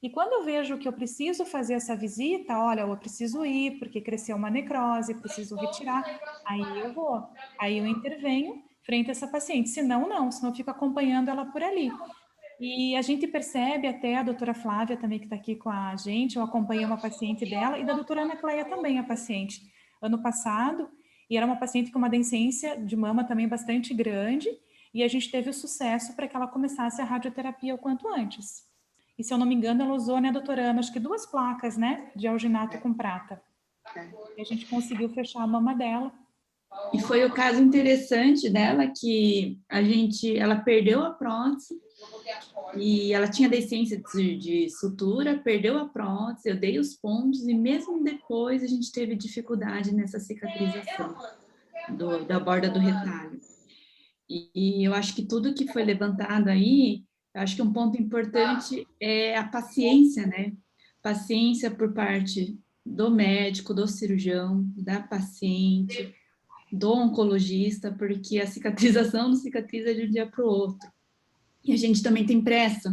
E quando eu vejo que eu preciso fazer essa visita, olha, eu preciso ir porque cresceu uma necrose, preciso retirar, aí eu vou, aí eu intervenho frente a essa paciente, senão não, senão eu fico acompanhando ela por ali. E a gente percebe até a doutora Flávia também que está aqui com a gente, eu acompanhei uma paciente dela e da doutora Ana Cleia também, a paciente, ano passado, e era uma paciente com uma deficiência de mama também bastante grande, e a gente teve o sucesso para que ela começasse a radioterapia o quanto antes. E se eu não me engano, ela usou, né, doutora Ana, acho que 2 placas, né, de alginato com prata. E a gente conseguiu fechar a mama dela. E foi o caso interessante dela que ela perdeu a prótese e ela tinha deficiência de sutura, perdeu a prótese, eu dei os pontos e mesmo depois a gente teve dificuldade nessa cicatrização da borda do retalho. E eu acho que tudo que foi levantado aí, eu acho que um ponto importante é a paciência, né? Paciência por parte do médico, do cirurgião, da paciente, do oncologista, porque a cicatrização não cicatriza de um dia para o outro. E a gente também tem pressa,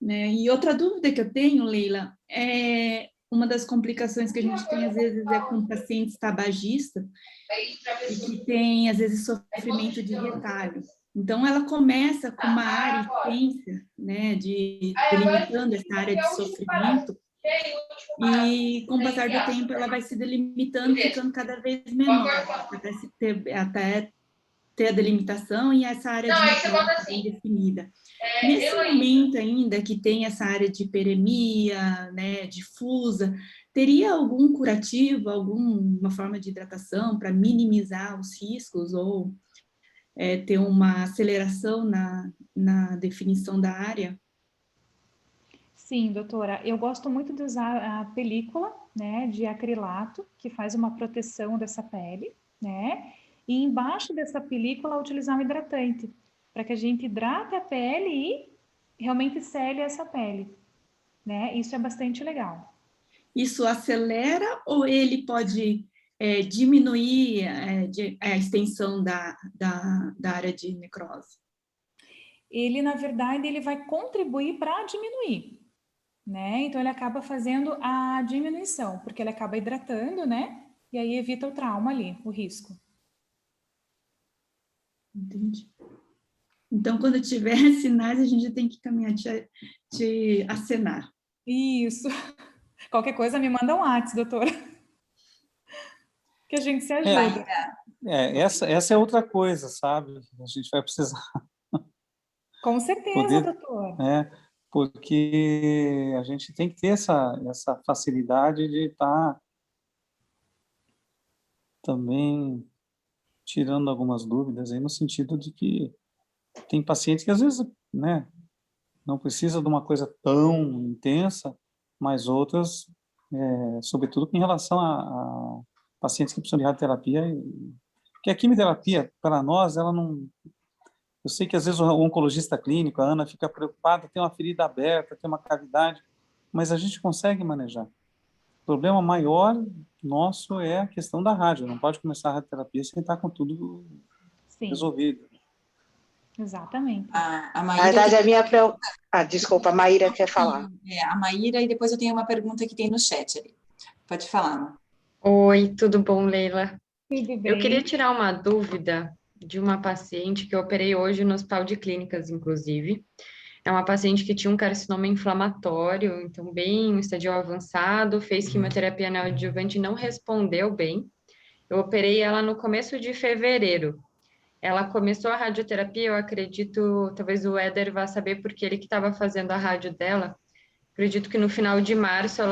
né? E outra dúvida que eu tenho, Leila, é uma das complicações que a gente tem, às vezes, é com pacientes tabagistas e que tem, às vezes, sofrimento de retalho. Então, ela começa com uma área extensa, né, delimitando essa área de sofrimento, e com o passar do tempo ela vai se delimitando, ficando cada vez menor, até ter a delimitação e essa área de necrose bem definida. Nesse momento ainda que tem essa área de hiperemia, né, difusa, teria algum curativo, alguma forma de hidratação para minimizar os riscos ou ter uma aceleração na definição da área? Sim, doutora, eu gosto muito de usar a película, né, de acrilato, que faz uma proteção dessa pele, né, e embaixo dessa película utilizar um hidratante, para que a gente hidrate a pele e realmente sele essa pele, né, isso é bastante legal. Isso acelera ou ele pode diminuir a extensão da área de necrose? Ele, na verdade, ele vai contribuir para diminuir, né? Então, ele acaba fazendo a diminuição, porque ele acaba hidratando, né? E aí evita o trauma ali, o risco. Entendi. Então, quando tiver sinais, a gente tem que caminhar, te acenar. Isso. Qualquer coisa, me manda um WhatsApp, doutora. Que a gente se ajuda. Essa é outra coisa, sabe? A gente vai precisar... Com certeza, doutor. Porque a gente tem que ter essa facilidade de estar também tirando algumas dúvidas aí no sentido de que tem pacientes que às vezes, né, não precisa de uma coisa tão intensa, mas outras, sobretudo em relação a pacientes que precisam de radioterapia, porque a quimioterapia, para nós, ela não... Eu sei que às vezes o oncologista clínico, a Ana, fica preocupada, tem uma ferida aberta, tem uma cavidade, mas a gente consegue manejar. O problema maior nosso é a questão da rádio. Não pode começar a radioterapia sem estar com tudo resolvido. Exatamente. A Na verdade, a minha desculpa, a Maíra quer falar. A Maíra, e depois eu tenho uma pergunta que tem no chat ali. Pode falar, Ana. Oi, tudo bom, Leila? Tudo bem. Eu queria tirar uma dúvida de uma paciente que eu operei hoje no Hospital de Clínicas, inclusive. É uma paciente que tinha um carcinoma inflamatório, então bem um estadio avançado, fez quimioterapia neoadjuvante e não respondeu bem. Eu operei ela no começo de fevereiro. Ela começou a radioterapia, eu acredito, talvez o Éder vá saber porque ele que estava fazendo a rádio dela. Acredito que no final de março,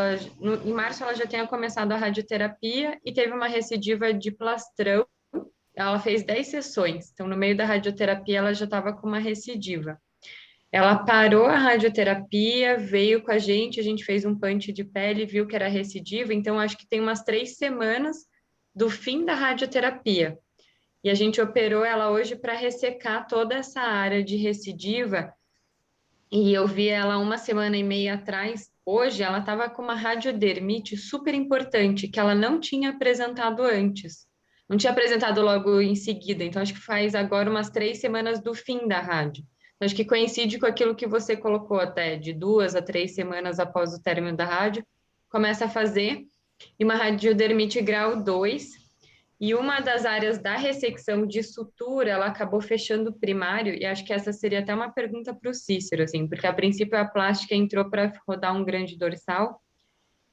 em março ela já tenha começado a radioterapia e teve uma recidiva de plastrão ela fez 10 sessões, então no meio da radioterapia ela já estava com uma recidiva. Ela parou a radioterapia, veio com a gente fez um punch de pele, viu que era recidiva, então acho que tem umas 3 semanas do fim da radioterapia. E a gente operou ela hoje para ressecar toda essa área de recidiva. E eu vi ela 1 semana e meia atrás. Hoje ela estava com uma radiodermite super importante, que ela não tinha apresentado antes. Não tinha apresentado logo em seguida. Então, acho que faz agora umas 3 semanas do fim da rádio. Então, acho que coincide com aquilo que você colocou até, de 2 a 3 semanas após o término da rádio. Começa a fazer. E uma radiodermite grau 2. E uma das áreas da ressecção de sutura, ela acabou fechando o primário, e acho que essa seria até uma pergunta para o Cícero, assim, porque a princípio a plástica entrou para rodar um grande dorsal,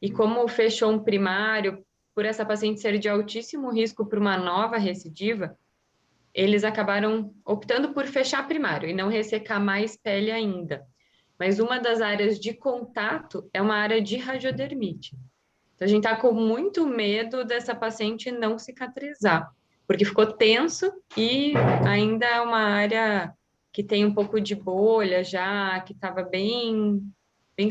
e como fechou um primário, por essa paciente ser de altíssimo risco para uma nova recidiva, eles acabaram optando por fechar primário e não ressecar mais pele ainda. Mas uma das áreas de contato é uma área de radiodermite. Então, a gente está com muito medo dessa paciente não cicatrizar, porque ficou tenso e ainda é uma área que tem um pouco de bolha já, que estava bem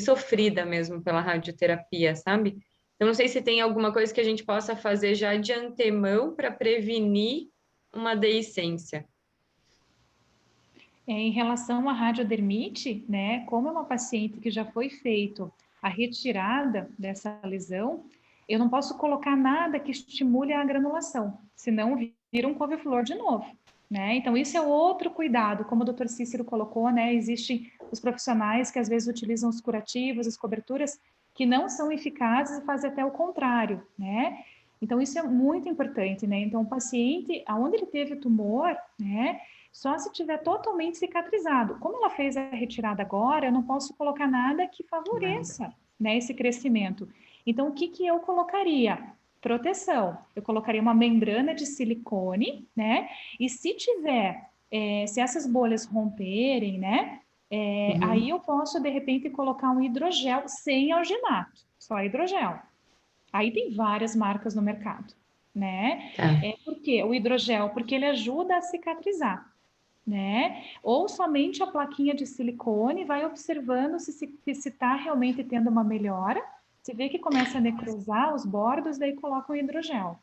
sofrida mesmo pela radioterapia, sabe? Então, não sei se tem alguma coisa que a gente possa fazer já de antemão para prevenir uma deiscência. Em relação à radiodermite, né, como é uma paciente que já foi feito a retirada dessa lesão, eu não posso colocar nada que estimule a granulação, senão vira um couve-flor de novo, né? Então, isso é outro cuidado, como o Dr. Cícero colocou, né, existem os profissionais que às vezes utilizam os curativos, as coberturas, que não são eficazes e fazem até o contrário, né? Então, isso é muito importante, né? Então, o paciente, aonde ele teve tumor, né, só se tiver totalmente cicatrizado. Como ela fez a retirada agora, eu não posso colocar nada que favoreça, né, esse crescimento. Então, o que que eu colocaria? Proteção. Eu colocaria uma membrana de silicone, né? E se tiver, se essas bolhas romperem, né? Aí eu posso, de repente, colocar um hidrogel sem alginato, só hidrogel. Aí tem várias marcas no mercado, né? Tá. Por quê? O hidrogel, porque ele ajuda a cicatrizar, né? Ou somente a plaquinha de silicone, vai observando se está realmente tendo uma melhora. Se vê que começa a necrosar os bordos, daí coloca o hidrogel.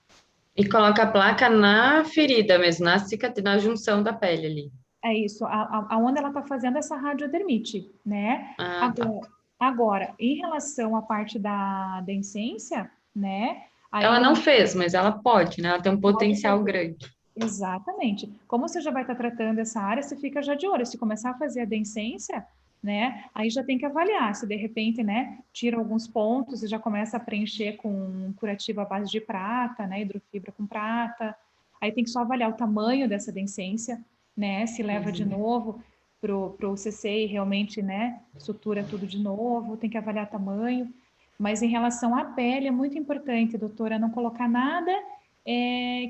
E coloca a placa na ferida mesmo, na junção da pele ali. É isso, aonde ela está fazendo essa radiodermite, né? Ah, tá. Agora, em relação à parte da deiscência, né? Aí Ela não fez, mas ela pode, né? Ela tem um potencial grande. Exatamente. Como você já vai estar tratando essa área, você fica já de olho. Se começar a fazer a deiscência, né? Aí já tem que avaliar. Se de repente, né, tira alguns pontos e já começa a preencher com um curativo à base de prata, né? Hidrofibra com prata. Aí tem que só avaliar o tamanho dessa deiscência, né? Se leva de novo pro CC e realmente, né, sutura tudo de novo. Tem que avaliar tamanho. Mas em relação à pele, é muito importante, doutora, não colocar nada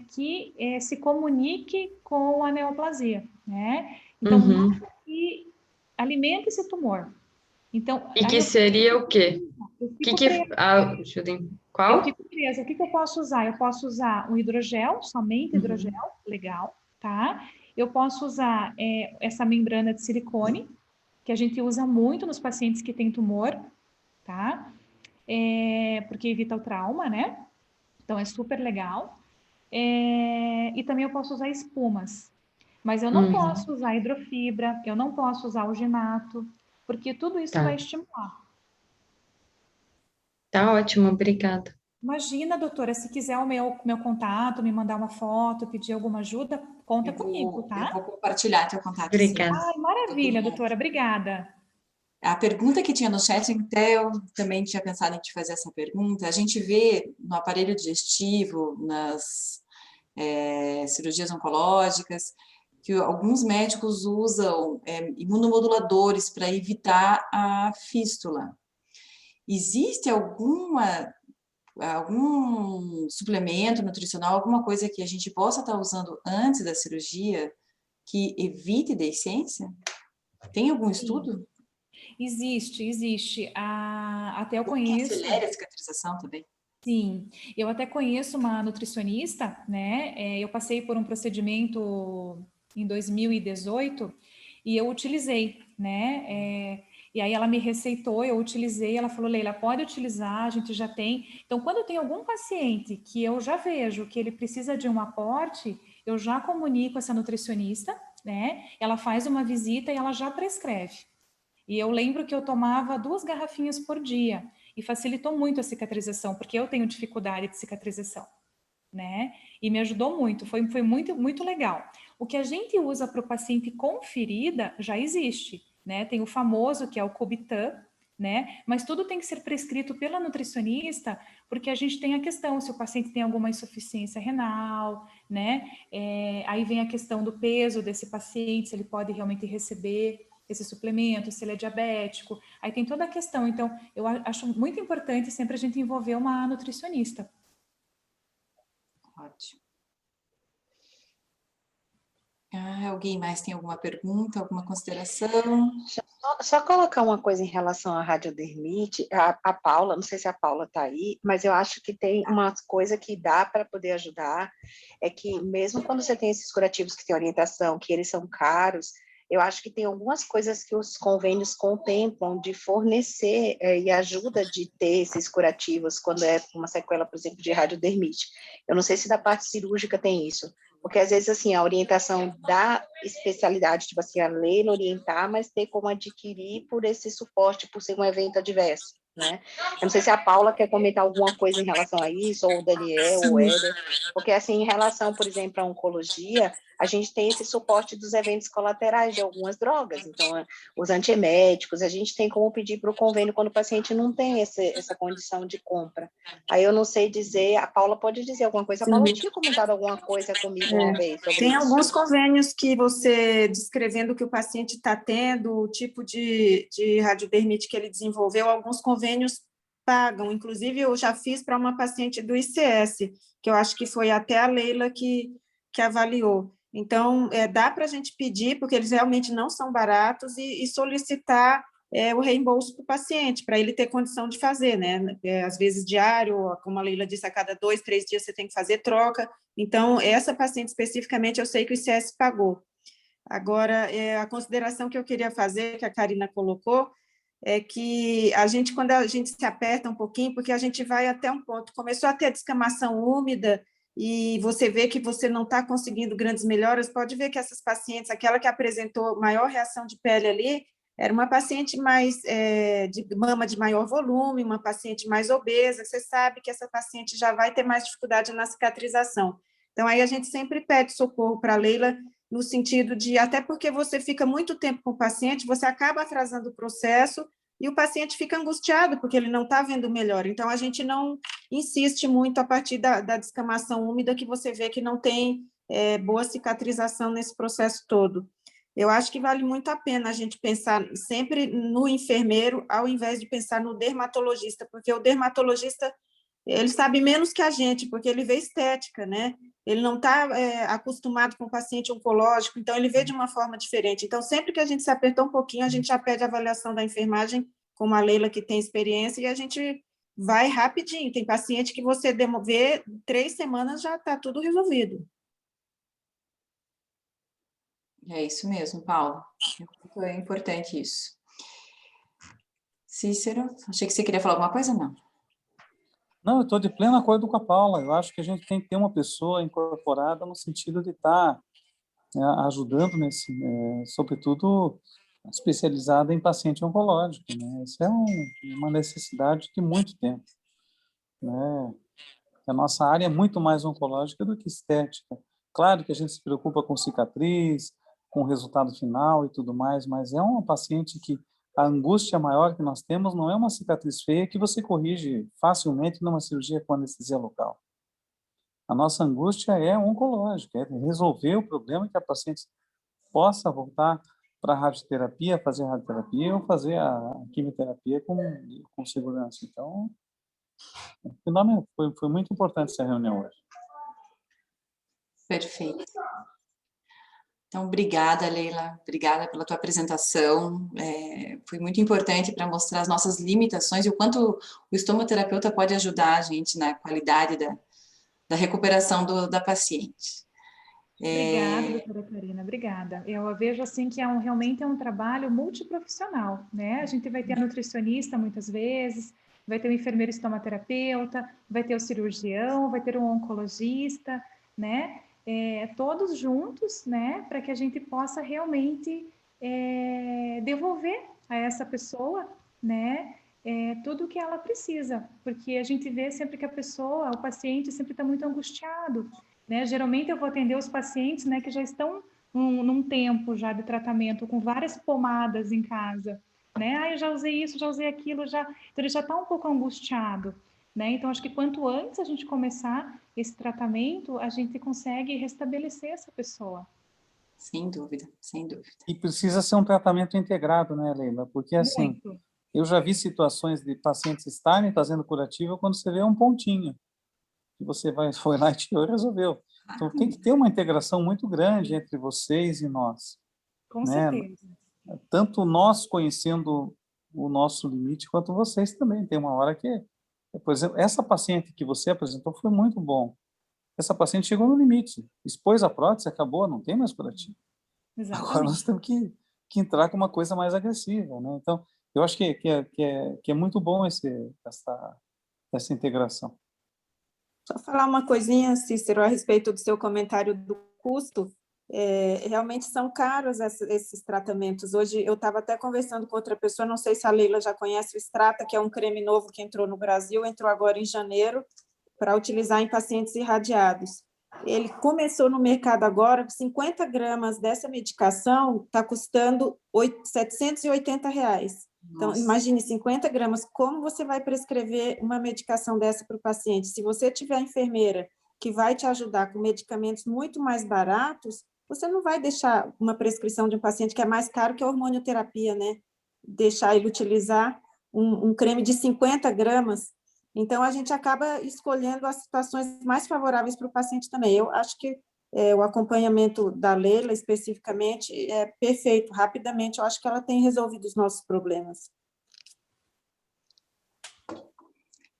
que se comunique com a neoplasia, né? Então, nada que alimente esse tumor. Então, E que seria o quê? Qual? Eu fico presa. O que eu posso usar? Eu posso usar um hidrogel, somente hidrogel, legal, tá? Eu posso usar essa membrana de silicone, que a gente usa muito nos pacientes que têm tumor, tá? Porque evita o trauma, né? Então, é super legal. E também eu posso usar espumas. Mas eu não posso usar hidrofibra, eu não posso usar alginato, porque tudo isso vai estimular. Tá ótimo, obrigada. Imagina, doutora, se quiser o meu contato, me mandar uma foto, pedir alguma ajuda, conta comigo, tá? Eu vou compartilhar teu contato. Obrigada. Ai, maravilha, doutora, obrigada. A pergunta que tinha no chat, até eu também tinha pensado em te fazer essa pergunta. A gente vê no aparelho digestivo, nas cirurgias oncológicas, que alguns médicos usam imunomoduladores para evitar a fístula. Existe algum suplemento nutricional, alguma coisa que a gente possa estar usando antes da cirurgia que evite deiscência? Tem algum estudo? Existe. Até eu Que conheço. acelere a cicatrização também. Sim, eu até conheço uma nutricionista, né? Eu passei por um procedimento em 2018 e eu utilizei, né? E aí ela me receitou, eu utilizei, ela falou, Leila, pode utilizar, a gente já tem. Então, quando tem algum paciente que eu já vejo que ele precisa de um aporte, eu já comunico essa nutricionista, né? Ela faz uma visita e ela já prescreve. E eu lembro que eu tomava 2 garrafinhas por dia e facilitou muito a cicatrização, porque eu tenho dificuldade de cicatrização, né? E me ajudou muito, foi muito, muito legal. O que a gente usa para o paciente com ferida já existe, né? Tem o famoso que é o Cubitan, né? Mas tudo tem que ser prescrito pela nutricionista, porque a gente tem a questão se o paciente tem alguma insuficiência renal, né? Aí vem a questão do peso desse paciente, se ele pode realmente receber esse suplemento, se ele é diabético. Aí tem toda a questão. Então, eu acho muito importante sempre a gente envolver uma nutricionista. Ótimo. Alguém mais tem alguma pergunta, alguma consideração? Só colocar uma coisa em relação à radiodermite, a Paula, não sei se a Paula está aí, mas eu acho que tem uma coisa que dá para poder ajudar, é que mesmo quando você tem esses curativos que têm orientação, que eles são caros, eu acho que tem algumas coisas que os convênios contemplam de fornecer e ajuda de ter esses curativos quando é uma sequela, por exemplo, de radiodermite. Eu não sei se da parte cirúrgica tem isso, porque, às vezes, assim, a orientação da especialidade, tipo assim, a Leila orientar, mas ter como adquirir por esse suporte, por ser um evento adverso, né? Eu não sei se a Paula quer comentar alguma coisa em relação a isso, ou o Daniel, ou o Éder, porque, assim, em relação, por exemplo, à oncologia, a gente tem esse suporte dos eventos colaterais de algumas drogas, então, os antieméticos, a gente tem como pedir para o convênio quando o paciente não tem essa condição de compra. Aí eu não sei dizer, a Paula pode dizer alguma coisa, a Paula tinha comentado alguma coisa comigo uma vez sobre Tem isso. alguns convênios que você, descrevendo o que o paciente está tendo, o tipo de radiodermite que ele desenvolveu, alguns convênios pagam. Inclusive, eu já fiz para uma paciente do ICS, que eu acho que foi até a Leila que avaliou. Então, dá para a gente pedir, porque eles realmente não são baratos, e solicitar o reembolso para o paciente, para ele ter condição de fazer, né? Às vezes diário, como a Leila disse, a cada 2, 3 dias você tem que fazer troca. Então, essa paciente especificamente, eu sei que o ICS pagou. Agora, a consideração que eu queria fazer, que a Karina colocou, é que quando a gente se aperta um pouquinho, porque a gente vai até um ponto, começou a ter descamação úmida, e você vê que você não está conseguindo grandes melhoras, pode ver que essas pacientes, aquela que apresentou maior reação de pele ali, era uma paciente mais de mama de maior volume, uma paciente mais obesa, você sabe que essa paciente já vai ter mais dificuldade na cicatrização. Então, aí a gente sempre pede socorro para a Leila, no sentido de, até porque você fica muito tempo com o paciente, você acaba atrasando o processo e o paciente fica angustiado, porque ele não está vendo melhor. Então, a gente não insiste muito a partir da descamação úmida, que você vê que não tem boa cicatrização nesse processo todo. Eu acho que vale muito a pena a gente pensar sempre no enfermeiro, ao invés de pensar no dermatologista, porque o dermatologista, ele sabe menos que a gente, porque ele vê estética, né? Ele não está acostumado com o paciente oncológico, então ele vê de uma forma diferente. Então, sempre que a gente se apertou um pouquinho, a gente já pede a avaliação da enfermagem, como a Leila, que tem experiência, e a gente vai rapidinho. Tem paciente que você vê 3 semanas, já está tudo resolvido. É isso mesmo, Paulo. É importante isso. Cícero, achei que você queria falar alguma coisa, não? Não, eu estou de pleno acordo com a Paula. Eu acho que a gente tem que ter uma pessoa incorporada no sentido de estar ajudando sobretudo especializada em paciente oncológico, né? Isso é uma necessidade de muito tempo, né? A nossa área é muito mais oncológica do que estética. Claro que a gente se preocupa com cicatriz, com o resultado final e tudo mais, mas é uma paciente que a angústia maior que nós temos não é uma cicatriz feia que você corrige facilmente numa cirurgia com anestesia local. A nossa angústia é oncológica, é resolver o problema que a paciente possa voltar para a radioterapia, fazer a radioterapia ou fazer a quimioterapia com segurança. Então, foi muito importante essa reunião hoje. Perfeito. Então, obrigada, Leila, obrigada pela tua apresentação, foi muito importante para mostrar as nossas limitações e o quanto o estomaterapeuta pode ajudar a gente na qualidade da recuperação da paciente. Obrigada, doutora Karina, obrigada. Eu vejo assim que realmente é um trabalho multiprofissional, né? A gente vai ter a nutricionista muitas vezes, vai ter o enfermeiro estomaterapeuta, vai ter o cirurgião, vai ter o oncologista, né? Todos juntos, né? Para que a gente possa realmente devolver a essa pessoa, né? Tudo o que ela precisa, porque a gente vê sempre que o paciente sempre está muito angustiado, né? Geralmente eu vou atender os pacientes, né, que já estão num tempo já de tratamento, com várias pomadas em casa, né? Eu já usei isso, já usei aquilo, então ele já está um pouco angustiado, né? Então acho que quanto antes a gente começar esse tratamento, a gente consegue restabelecer essa pessoa. Sem dúvida, sem dúvida. E precisa ser um tratamento integrado, né, Leila? Porque, assim, Muito. eu já vi situações de pacientes estarem fazendo curativo quando você vê um pontinho, que você foi lá e tirou e resolveu. Então, tem que ter uma integração muito grande entre vocês e nós. Com né? certeza. Tanto nós conhecendo o nosso limite, quanto vocês também. Tem uma hora que, por exemplo, essa paciente que você apresentou foi muito bom. Essa paciente chegou no limite, expôs a prótese, acabou, não tem mais curativo. Exatamente. Agora nós temos que entrar com uma coisa mais agressiva, né? Então, eu acho que é muito bom essa integração. Só falar uma coisinha, Cícero, a respeito do seu comentário do custo. Realmente são caros esses tratamentos. Hoje eu estava até conversando com outra pessoa, não sei se a Leila já conhece o Strata, que é um creme novo que entrou no Brasil, entrou agora em janeiro, para utilizar em pacientes irradiados. Ele começou no mercado agora, 50 gramas dessa medicação está custando R$780. Então, imagine, 50 gramas, como você vai prescrever uma medicação dessa para o paciente? Se você tiver a enfermeira que vai te ajudar com medicamentos muito mais baratos, você não vai deixar uma prescrição de um paciente que é mais caro que a hormonioterapia, né? Deixar ele utilizar um creme de 50 gramas. Então, a gente acaba escolhendo as situações mais favoráveis para o paciente também. Eu acho que o acompanhamento da Leila, especificamente, é perfeito. Rapidamente, eu acho que ela tem resolvido os nossos problemas.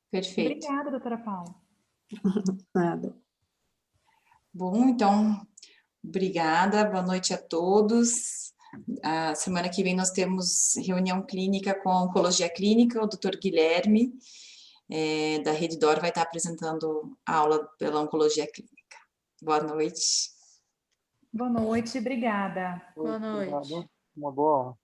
Perfeito. Obrigada, doutora Paula. Nada. Bom, então, obrigada, boa noite a todos. A semana que vem nós temos reunião clínica com a Oncologia Clínica, o Dr. Guilherme, da Rede DOR, vai estar apresentando a aula pela Oncologia Clínica. Boa noite. Boa noite, obrigada. Boa noite. Obrigado. Uma boa aula.